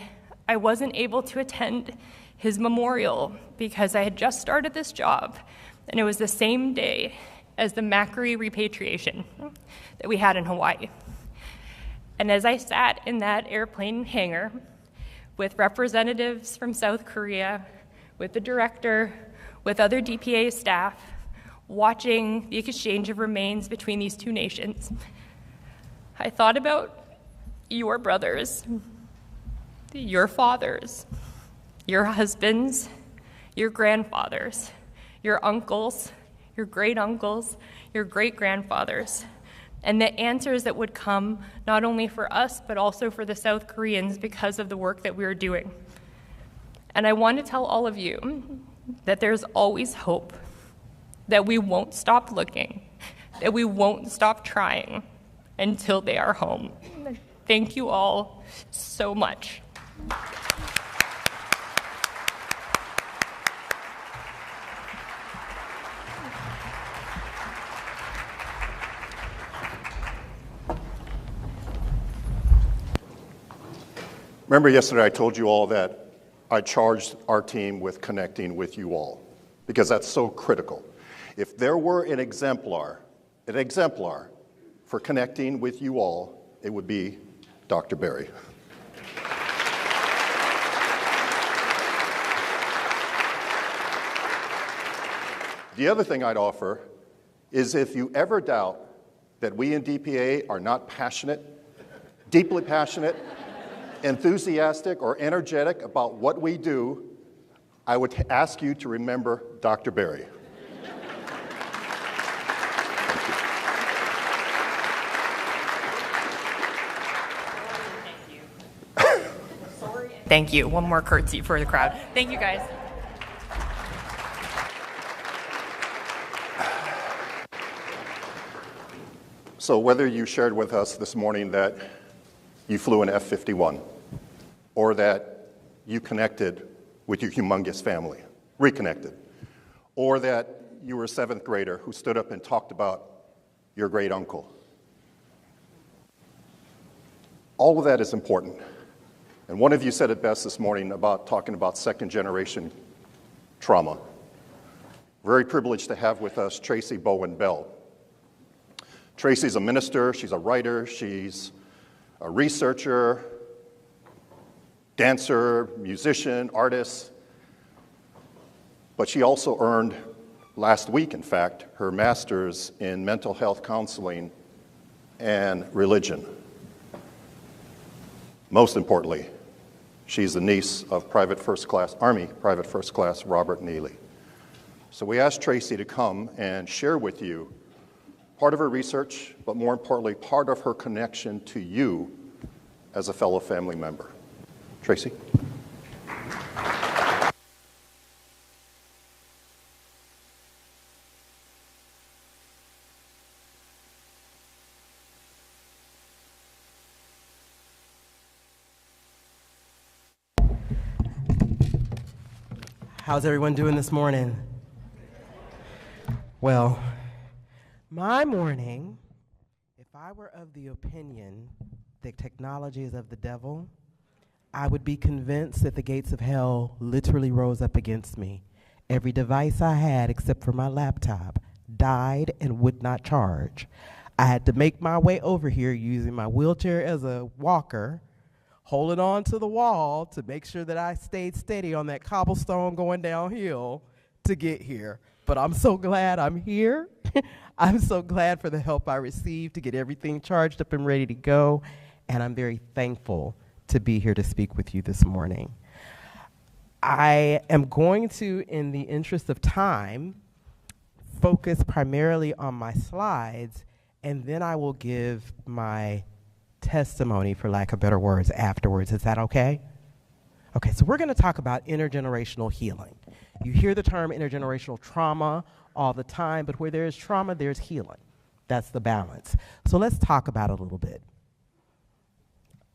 Speaker 4: I wasn't able to attend his memorial because I had just started this job, and it was the same day as the MACRI repatriation that we had in Hawaii. And as I sat in that airplane hangar with representatives from South Korea, with the director, with other DPA staff, watching the exchange of remains between these two nations, I thought about your brothers, your fathers, your husbands, your grandfathers, your uncles, your great-uncles, your great-grandfathers, and the answers that would come not only for us, but also for the South Koreans because of the work that we were doing. And I want to tell all of you that there's always hope, that we won't stop looking, that we won't stop trying until they are home. Thank you all so much.
Speaker 1: Remember yesterday I told you all that I charged our team with connecting with you all because that's so critical. If there were an exemplar for connecting with you all, it would be Dr. Berry. The other thing I'd offer is if you ever doubt that we in DPA are not passionate, deeply passionate, enthusiastic, or energetic about what we do, I would ask you to remember Dr. Berry.
Speaker 4: Thank you. One more curtsy for the crowd. Thank you, guys.
Speaker 1: So whether you shared with us this morning that you flew an F-51 or that you connected with your humongous family, reconnected, or that you were a seventh grader who stood up and talked about your great uncle, all of that is important. And one of you said it best this morning about talking about second generation trauma. Very privileged to have with us Tracy Bowen Bell. Tracy's a minister, she's a writer, she's a researcher, dancer, musician, artist, but she also earned, last week in fact, her master's in mental health counseling and religion. Most importantly, she's the niece of Army Private First Class Robert Neely. So we asked Tracy to come and share with you part of her research, but more importantly, part of her connection to you as a fellow family member. Tracy?
Speaker 5: How's everyone doing this morning? Well, my morning, if I were of the opinion that technology is of the devil, I would be convinced that the gates of hell literally rose up against me. Every device I had, except for my laptop, died and would not charge. I had to make my way over here using my wheelchair as a walker, holding on to the wall to make sure that I stayed steady on that cobblestone going downhill to get here. But I'm so glad I'm here. I'm so glad for the help I received to get everything charged up and ready to go. And I'm very thankful to be here to speak with you this morning. I am going to, in the interest of time, focus primarily on my slides, and then I will give my testimony, for lack of better words, afterwards. Is that okay? Okay, so we're going to talk about intergenerational healing. You hear the term intergenerational trauma all the time, but where there is trauma, there's healing. That's the balance. So let's talk about it a little bit.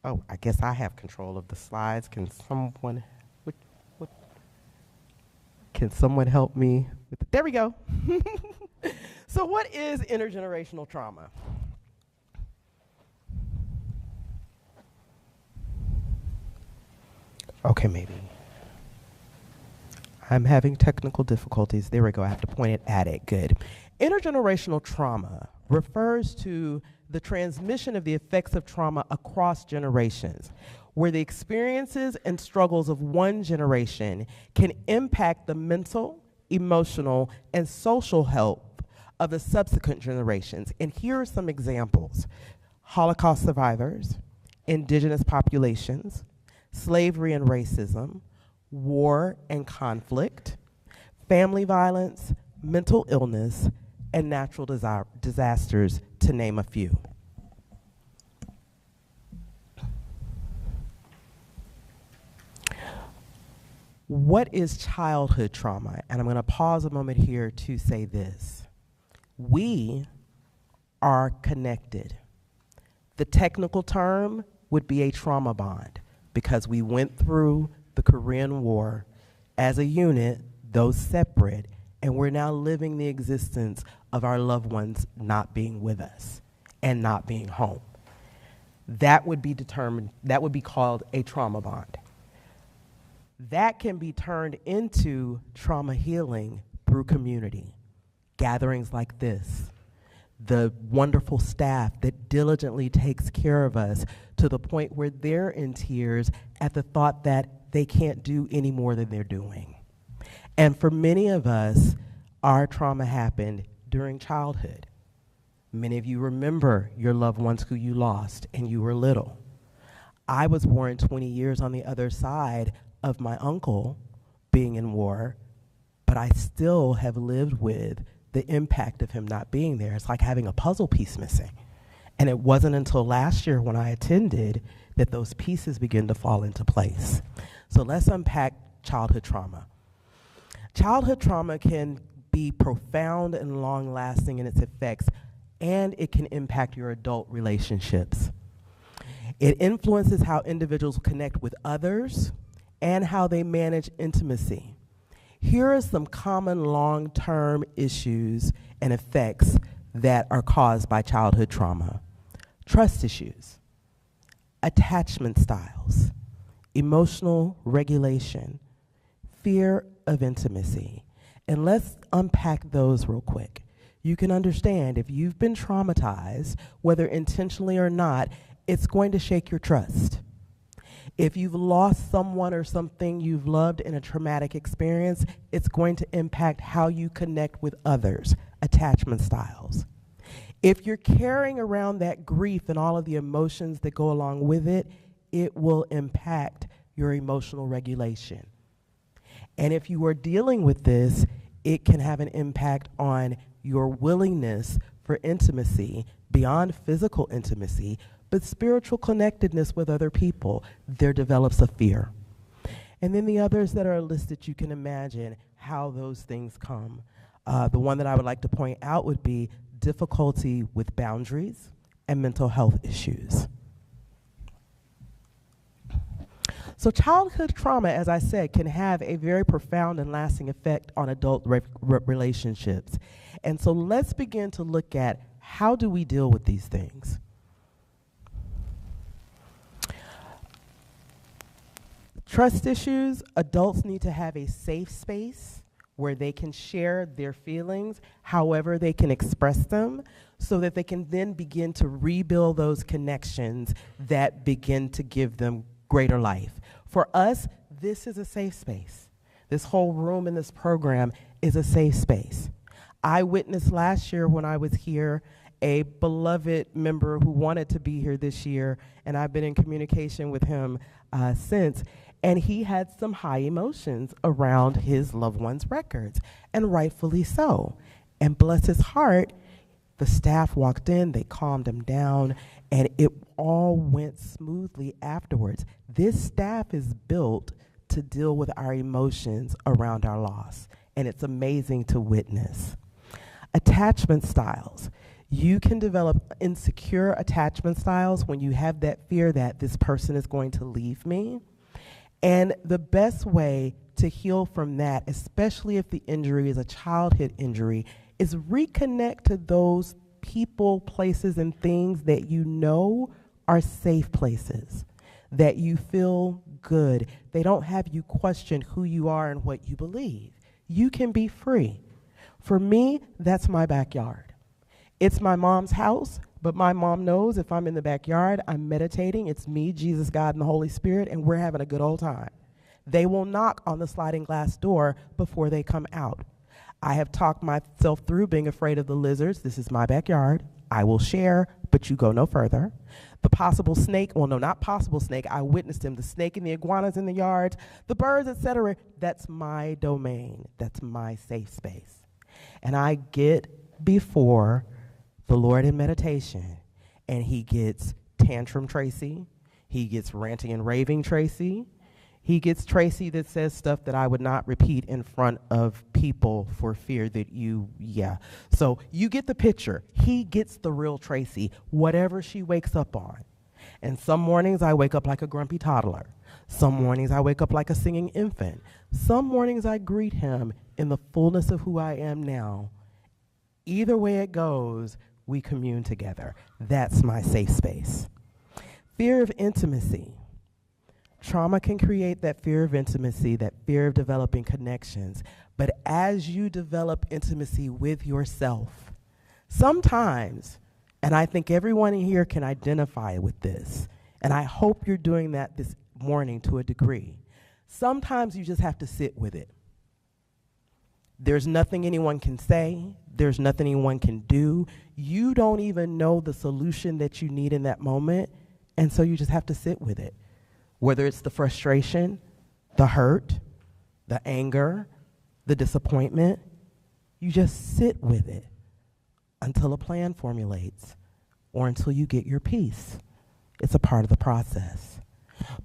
Speaker 5: Oh, I guess I have control of the slides. Can someone, can someone help me with it? There we go. So what is intergenerational trauma? Okay, maybe. I'm having technical difficulties. There we go. I have to point it at it. Good. Intergenerational trauma refers to the transmission of the effects of trauma across generations, where the experiences and struggles of one generation can impact the mental, emotional, and social health of the subsequent generations. And here are some examples: Holocaust survivors, indigenous populations, slavery and racism, war and conflict, family violence, mental illness, and natural disasters, to name a few. What is childhood trauma? And I'm going to pause a moment here to say this. We are connected. The technical term would be a trauma bond, because we went through the Korean War as a unit, though separate, and we're now living the existence of our loved ones not being with us and not being home. That would be determined, that would be called a trauma bond. That can be turned into trauma healing through community. Gatherings like this, the wonderful staff that diligently takes care of us to the point where they're in tears at the thought that they can't do any more than they're doing. And for many of us, our trauma happened during childhood. Many of you remember your loved ones who you lost and you were little. I was born 20 years on the other side of my uncle being in war, but I still have lived with the impact of him not being there. It's like having a puzzle piece missing. And it wasn't until last year when I attended that those pieces began to fall into place. So let's unpack childhood trauma. Childhood trauma can be profound and long-lasting in its effects, and it can impact your adult relationships. It influences how individuals connect with others and how they manage intimacy. Here are some common long-term issues and effects that are caused by childhood trauma. Trust issues, attachment styles, emotional regulation, fear of intimacy. And let's unpack those real quick. You can understand if you've been traumatized, whether intentionally or not, it's going to shake your trust. If you've lost someone or something you've loved in a traumatic experience, it's going to impact how you connect with others, attachment styles. If you're carrying around that grief and all of the emotions that go along with it, it will impact your emotional regulation. And if you are dealing with this, it can have an impact on your willingness for intimacy beyond physical intimacy, but spiritual connectedness with other people. There develops a fear. And then the others that are listed, you can imagine how those things come. The one that I would like to point out would be difficulty with boundaries and mental health issues. So childhood trauma, as I said, can have a very profound and lasting effect on adult relationships. And so let's begin to look at how do we deal with these things. Trust issues, adults need to have a safe space where they can share their feelings, however they can express them, so that they can then begin to rebuild those connections that begin to give them greater life. For us, this is a safe space. This whole room in this program is a safe space. I witnessed last year when I was here a beloved member who wanted to be here this year, and I've been in communication with him since, and he had some high emotions around his loved one's records, and rightfully so. And bless his heart, the staff walked in, they calmed him down, and it all went smoothly afterwards. This staff is built to deal with our emotions around our loss, and it's amazing to witness. Attachment styles. You can develop insecure attachment styles when you have that fear that this person is going to leave me. And the best way to heal from that, especially if the injury is a childhood injury, is reconnect to those people, places, and things that you know are safe places, that you feel good. They don't have you question who you are and what you believe. You can be free. For me, that's my backyard. It's my mom's house, but my mom knows if I'm in the backyard, I'm meditating. It's me, Jesus, God, and the Holy Spirit, and we're having a good old time. They will knock on the sliding glass door before they come out. I have talked myself through being afraid of the lizards. This is my backyard. I will share, but you go no further. The possible snake, well, no, not possible snake. I witnessed him. The snake and the iguanas in the yards, the birds, etc. That's my domain. That's my safe space. And I get before the Lord in meditation, and he gets tantrum Tracy. He gets ranting and raving Tracy. He gets Tracy that says stuff that I would not repeat in front of people for fear that So you get the picture. He gets the real Tracy, whatever she wakes up on. And some mornings I wake up like a grumpy toddler. Some mornings I wake up like a singing infant. Some mornings I greet him in the fullness of who I am now. Either way it goes, we commune together. That's my safe space. Fear of intimacy. Trauma can create that fear of intimacy, that fear of developing connections. But as you develop intimacy with yourself, sometimes, and I think everyone in here can identify with this, and I hope you're doing that this morning to a degree, sometimes you just have to sit with it. There's nothing anyone can say. There's nothing anyone can do. You don't even know the solution that you need in that moment, and so you just have to sit with it. Whether it's the frustration, the hurt, the anger, the disappointment, you just sit with it until a plan formulates or until you get your peace. It's a part of the process.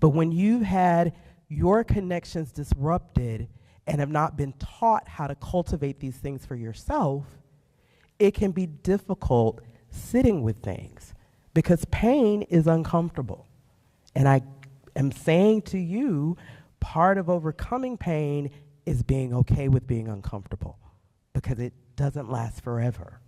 Speaker 5: But when you've had your connections disrupted and have not been taught how to cultivate these things for yourself, it can be difficult sitting with things because pain is uncomfortable. And I am saying to you, part of overcoming pain is being okay with being uncomfortable because it doesn't last forever.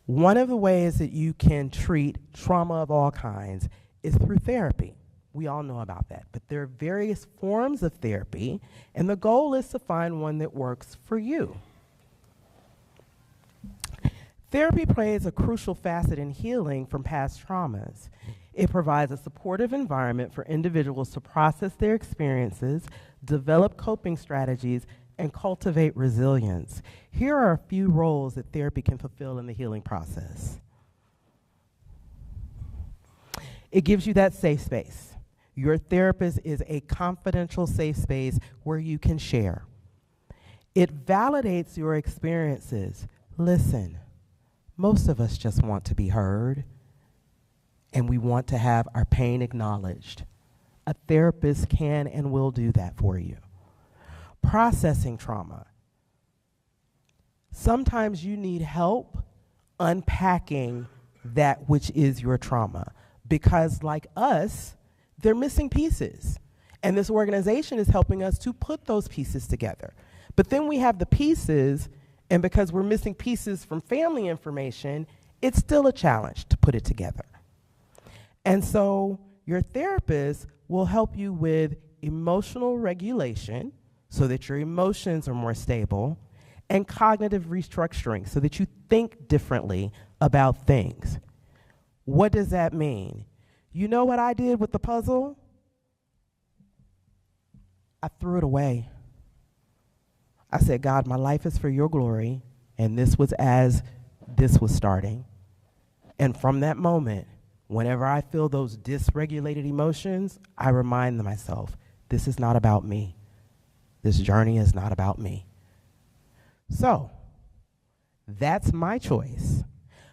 Speaker 5: One of the ways that you can treat trauma of all kinds is through therapy. We all know about that, but there are various forms of therapy, and the goal is to find one that works for you. Therapy plays a crucial facet in healing from past traumas. It provides a supportive environment for individuals to process their experiences, develop coping strategies, and cultivate resilience. Here are a few roles that therapy can fulfill in the healing process. It gives you that safe space. Your therapist is a confidential safe space where you can share. It validates your experiences. Listen, most of us just want to be heard, and we want to have our pain acknowledged. A therapist can and will do that for you. Processing trauma. Sometimes you need help unpacking that which is your trauma because, like us, they're missing pieces. And this organization is helping us to put those pieces together. But then we have the pieces, and because we're missing pieces from family information, it's still a challenge to put it together. And so your therapist will help you with emotional regulation so that your emotions are more stable, and cognitive restructuring so that you think differently about things. What does that mean? You know what I did with the puzzle? I threw it away. I said, God, my life is for your glory, and this was as this was starting. And from that moment, whenever I feel those dysregulated emotions, I remind myself, this is not about me. This journey is not about me. So, that's my choice.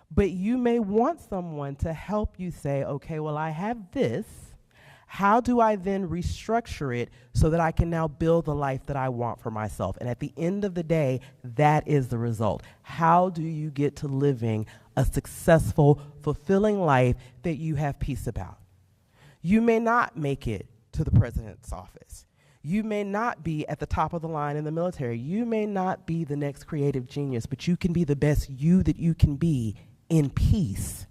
Speaker 5: But you may want someone to help you say, okay, well, I have this. How do I then restructure it so that I can now build the life that I want for myself? And at the end of the day, that is the result. How do you get to living a successful, fulfilling life that you have peace about? You may not make it to the president's office. You may not be at the top of the line in the military. You may not be the next creative genius, but you can be the best you that you can be in peace.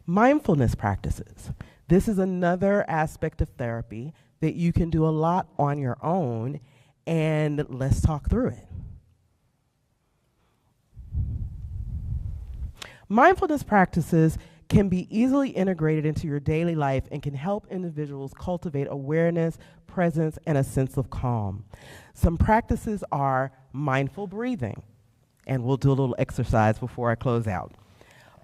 Speaker 5: Mindfulness practices. This is another aspect of therapy that you can do a lot on your own, and let's talk through it. Mindfulness practices can be easily integrated into your daily life and can help individuals cultivate awareness, presence, and a sense of calm. Some practices are mindful breathing, and we'll do a little exercise before I close out.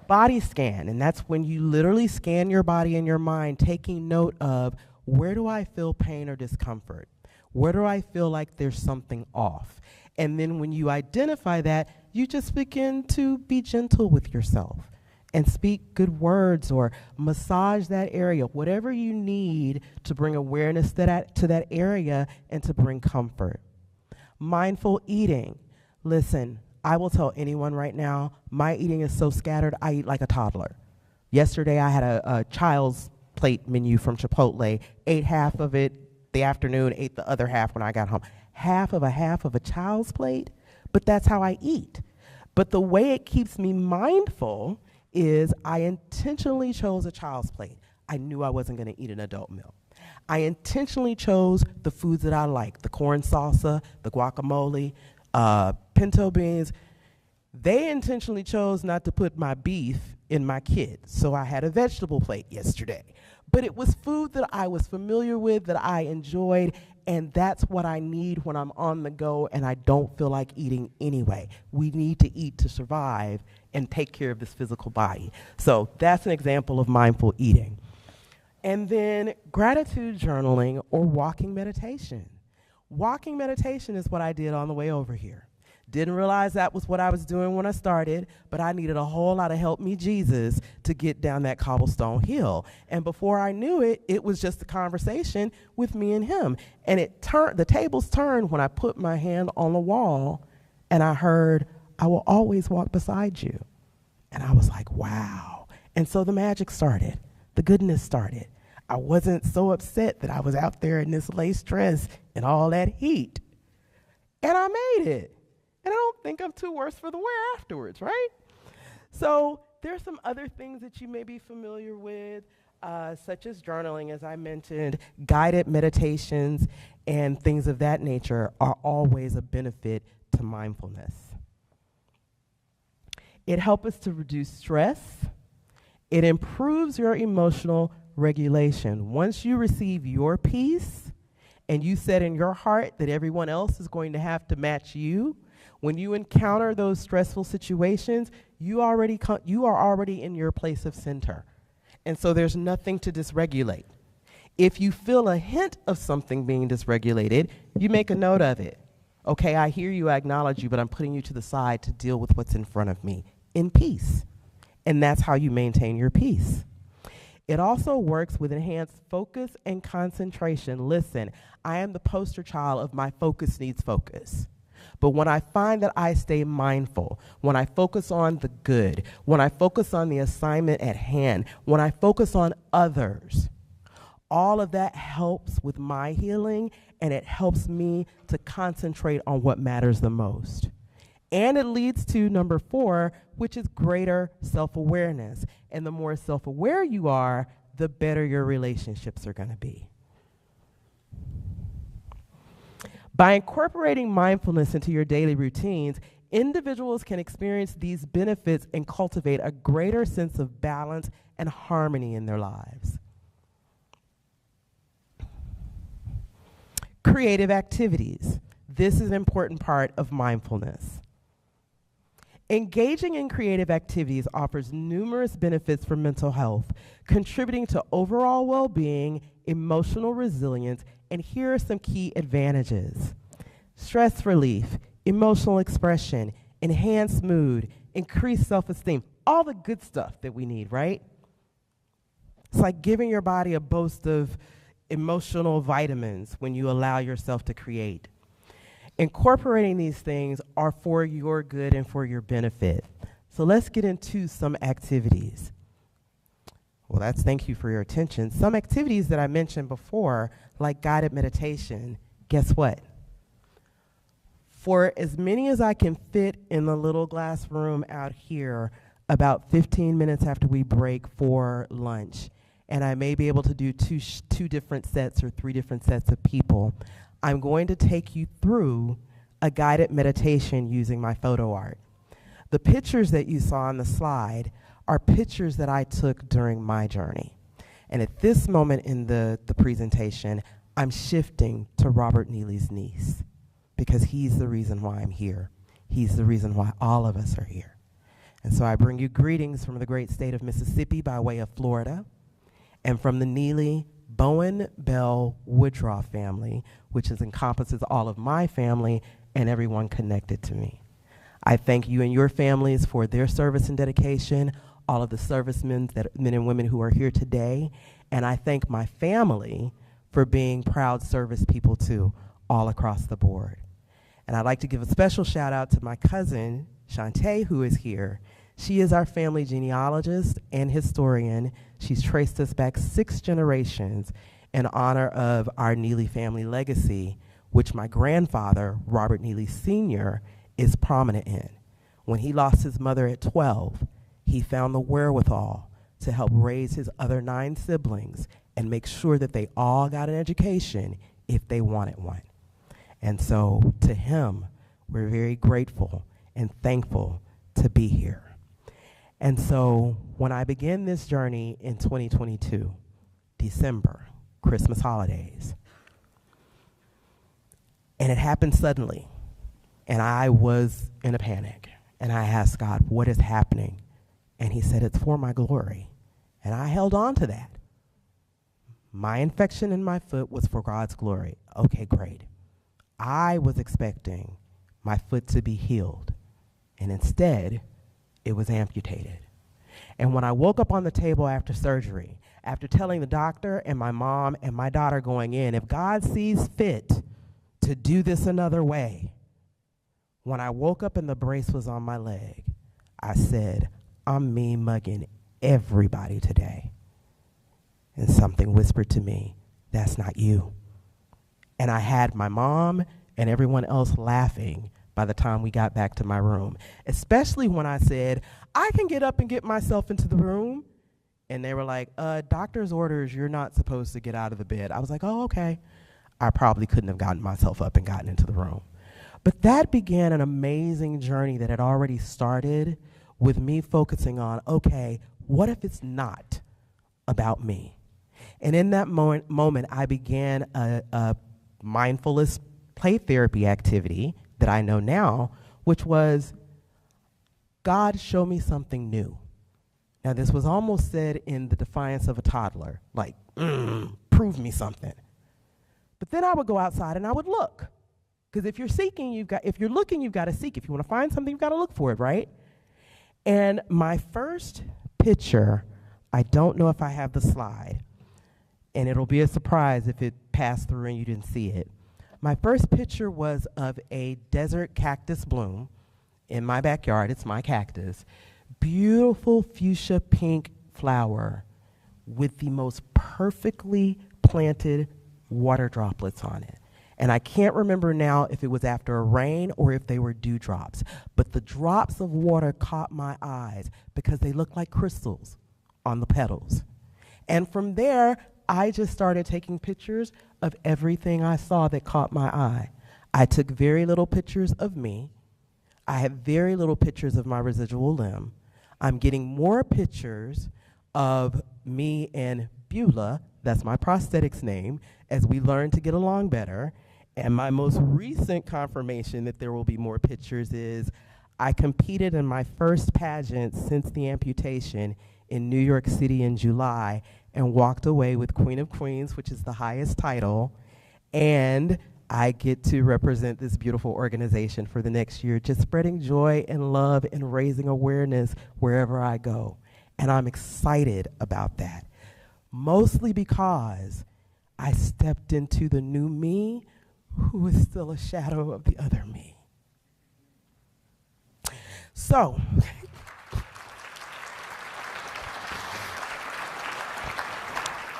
Speaker 5: Body scan, and that's when you literally scan your body and your mind, taking note of where do I feel pain or discomfort? Where do I feel like there's something off? And then when you identify that, you just begin to be gentle with yourself and speak good words or massage that area, whatever you need to bring awareness to that area and to bring comfort. Mindful eating. Listen, I will tell anyone right now, my eating is so scattered, I eat like a toddler. Yesterday, I had a child's plate menu from Chipotle, ate half of it the afternoon, ate the other half when I got home. Half of a child's plate, but that's how I eat. But the way it keeps me mindful is I intentionally chose a child's plate. I knew I wasn't going to eat an adult meal. I intentionally chose the foods that I like, the corn salsa, the guacamole, pinto beans. They intentionally chose not to put my beef in my kid, so I had a vegetable plate yesterday. But it was food that I was familiar with, that I enjoyed, and that's what I need when I'm on the go and I don't feel like eating anyway. We need to eat to survive and take care of this physical body. So that's an example of mindful eating. And then gratitude journaling or walking meditation. Walking meditation is what I did on the way over here. Didn't realize that was what I was doing when I started, but I needed a whole lot of help me Jesus to get down that cobblestone hill. And before I knew it, it was just a conversation with me and him. And the tables turned when I put my hand on the wall and I heard, "I will always walk beside you." And I was like, wow. And so the magic started. The goodness started. I wasn't so upset that I was out there in this lace dress and all that heat. And I made it. And I don't think I'm too worse for the wear afterwards, right? So there's some other things that you may be familiar with, such as journaling, as I mentioned. Guided meditations and things of that nature are always a benefit to mindfulness. It helps us to reduce stress. It improves your emotional regulation. Once you receive your peace and you set in your heart that everyone else is going to have to match you, when you encounter those stressful situations, you are already in your place of center. And so there's nothing to dysregulate. If you feel a hint of something being dysregulated, you make a note of it. Okay, I hear you, I acknowledge you, but I'm putting you to the side to deal with what's in front of me in peace. And that's how you maintain your peace. It also works with enhanced focus and concentration. Listen, I am the poster child of my focus needs focus. But when I find that I stay mindful, when I focus on the good, when I focus on the assignment at hand, when I focus on others, all of that helps with my healing, and it helps me to concentrate on what matters the most. And it leads to number 4, which is greater self-awareness. And the more self-aware you are, the better your relationships are going to be. By incorporating mindfulness into your daily routines, individuals can experience these benefits and cultivate a greater sense of balance and harmony in their lives. Creative activities. This is an important part of mindfulness. Engaging in creative activities offers numerous benefits for mental health, contributing to overall well-being, emotional resilience, and here are some key advantages. Stress relief, emotional expression, enhanced mood, increased self-esteem, all the good stuff that we need, right? It's like giving your body a boast of emotional vitamins when you allow yourself to create. Incorporating these things are for your good and for your benefit. So let's get into some activities. Well, thank you for your attention. Some activities that I mentioned before, like guided meditation, guess what? For as many as I can fit in the little glass room out here, about 15 minutes after we break for lunch, and I may be able to do two different sets or 3 different sets of people, I'm going to take you through a guided meditation using my photo art. The pictures that you saw on the slide are pictures that I took during my journey. And at this moment in the presentation, I'm shifting to Robert Neely's niece because he's the reason why I'm here. He's the reason why all of us are here. And so I bring you greetings from the great state of Mississippi by way of Florida, and from the Neely Bowen Bell Woodruff family, which encompasses all of my family and everyone connected to me. I thank you and your families for their service and dedication, all of the servicemen, men and women who are here today, and I thank my family for being proud service people too, all across the board. And I'd like to give a special shout out to my cousin, Shantae, who is here. She is our family genealogist and historian. She's traced us back 6 generations in honor of our Neely family legacy, which my grandfather, Robert Neely Sr., is prominent in. When he lost his mother at 12, he found the wherewithal to help raise his other 9 siblings and make sure that they all got an education if they wanted one. And so to him, we're very grateful and thankful to be here. And so when I began this journey in 2022, December, Christmas holidays, and it happened suddenly, and I was in a panic, and I asked God, what is happening? And he said, it's for my glory. And I held on to that. My infection in my foot was for God's glory. Okay, great. I was expecting my foot to be healed, and instead, it was amputated. And when I woke up on the table after surgery, after telling the doctor and my mom and my daughter going in, if God sees fit to do this another way, when I woke up and the brace was on my leg, I said, I'm mean mugging everybody today. And something whispered to me, that's not you. And I had my mom and everyone else laughing by the time we got back to my room, especially when I said, I can get up and get myself into the room. And they were like, doctor's orders, you're not supposed to get out of the bed. I was like, oh, okay. I probably couldn't have gotten myself up and gotten into the room. But that began an amazing journey that had already started with me focusing on, okay, what if it's not about me? And in that moment, I began a mindfulness play therapy activity that I know now, which was, God, show me something new. Now, this was almost said in the defiance of a toddler, like, prove me something. But then I would go outside and I would look. Because if you're looking, you've got to seek. If you want to find something, you've got to look for it, right? And my first picture, I don't know if I have the slide, and it'll be a surprise if it passed through and you didn't see it. My first picture was of a desert cactus bloom in my backyard. It's my cactus. Beautiful fuchsia pink flower with the most perfectly planted water droplets on it. And I can't remember now if it was after a rain or if they were dewdrops, but the drops of water caught my eyes because they looked like crystals on the petals. And from there, I just started taking pictures of everything I saw that caught my eye. I took very little pictures of me. I have very little pictures of my residual limb. I'm getting more pictures of me and Beulah, that's my prosthetics name, as we learn to get along better. And my most recent confirmation that there will be more pictures is I competed in my first pageant since the amputation in New York City in July and walked away with Queen of Queens, which is the highest title. And I get to represent this beautiful organization for the next year, just spreading joy and love and raising awareness wherever I go. And I'm excited about that, mostly because I stepped into the new me who is still a shadow of the other me. So,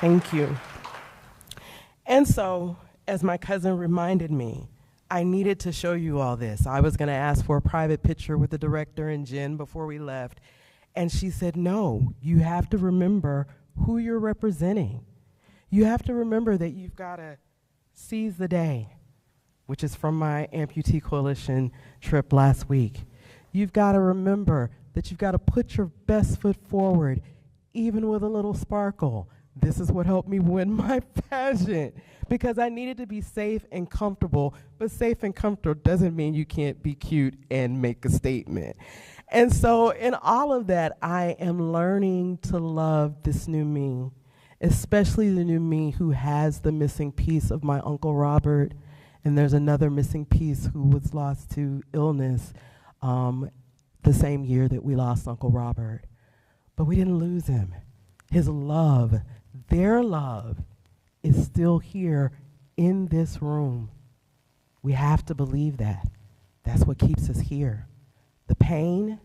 Speaker 5: thank you. And so, as my cousin reminded me, I needed to show you all this. I was going to ask for a private picture with the director and Jen before we left, and she said, no, you have to remember who you're representing. You have to remember that you've got to seize the day, which is from my Amputee Coalition trip last week. You've got to remember that you've got to put your best foot forward, even with a little sparkle. This is what helped me win my pageant, because I needed to be safe and comfortable, but safe and comfortable doesn't mean you can't be cute and make a statement. And so in all of that, I am learning to love this new me, especially the new me who has the missing piece of my Uncle Robert, and there's another missing piece who was lost to illness the same year that we lost Uncle Robert. But we didn't lose him. His love, their love, is still here in this room. We have to believe that. That's what keeps us here. The pain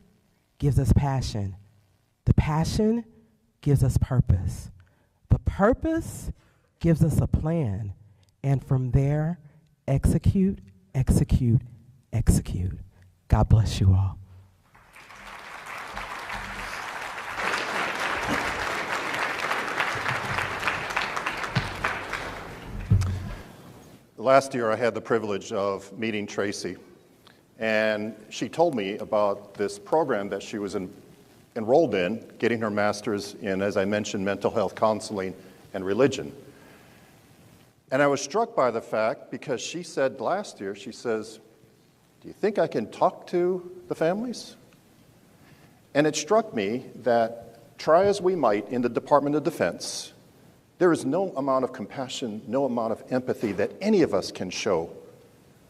Speaker 5: gives us passion. The passion gives us purpose. The purpose gives us a plan. And from there, execute, execute, execute. God bless you all.
Speaker 1: last year I had the privilege of meeting Tracy, and she told me about this program that she was enrolled in, getting her master's in, as I mentioned, mental health counseling and religion. And I was struck by the fact, because she said last year, she says, "Do you think I can talk to the families?" And it struck me that try as we might in the Department of Defense, there is no amount of compassion, no amount of empathy that any of us can show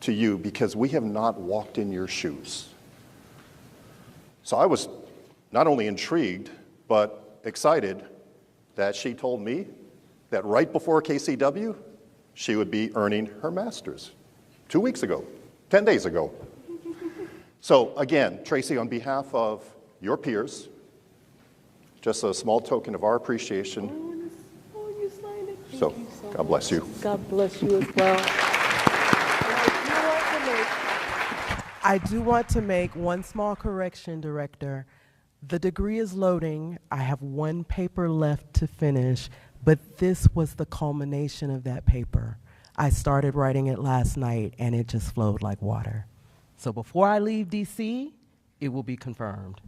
Speaker 1: to you because we have not walked in your shoes. So I was not only intrigued, but excited that she told me that right before KCW, she would be earning her master's 2 weeks ago, 10 days ago. So again, Tracy, on behalf of your peers, just a small token of our appreciation.
Speaker 6: Oh, you signed it. Thank
Speaker 1: So,
Speaker 6: you so
Speaker 1: God bless you.
Speaker 6: God bless you as well.
Speaker 5: I do want to make one small correction, Director. The degree is loading. I have one paper left to finish, but this was the culmination of that paper. I started writing it last night, and it just flowed like water. So before I leave DC, it will be confirmed.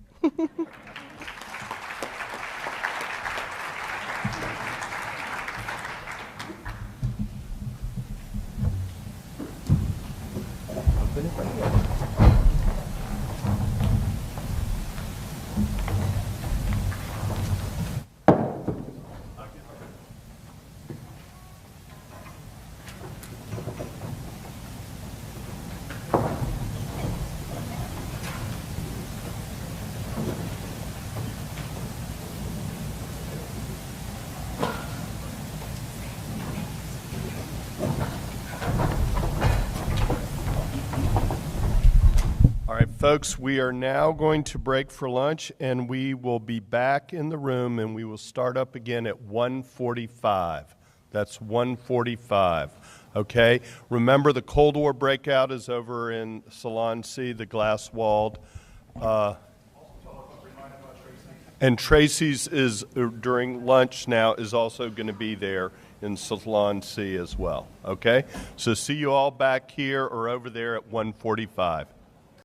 Speaker 2: All right, folks, we are now going to break for lunch, and we will be back in the room, and we will start up again at 1:45. That's 1:45, okay? Remember, the Cold War breakout is over in Salon C, the glass-walled. And Tracy's is, during lunch now, is also going to be there in Salon C as well, okay? So see you all back here or over there at 1:45.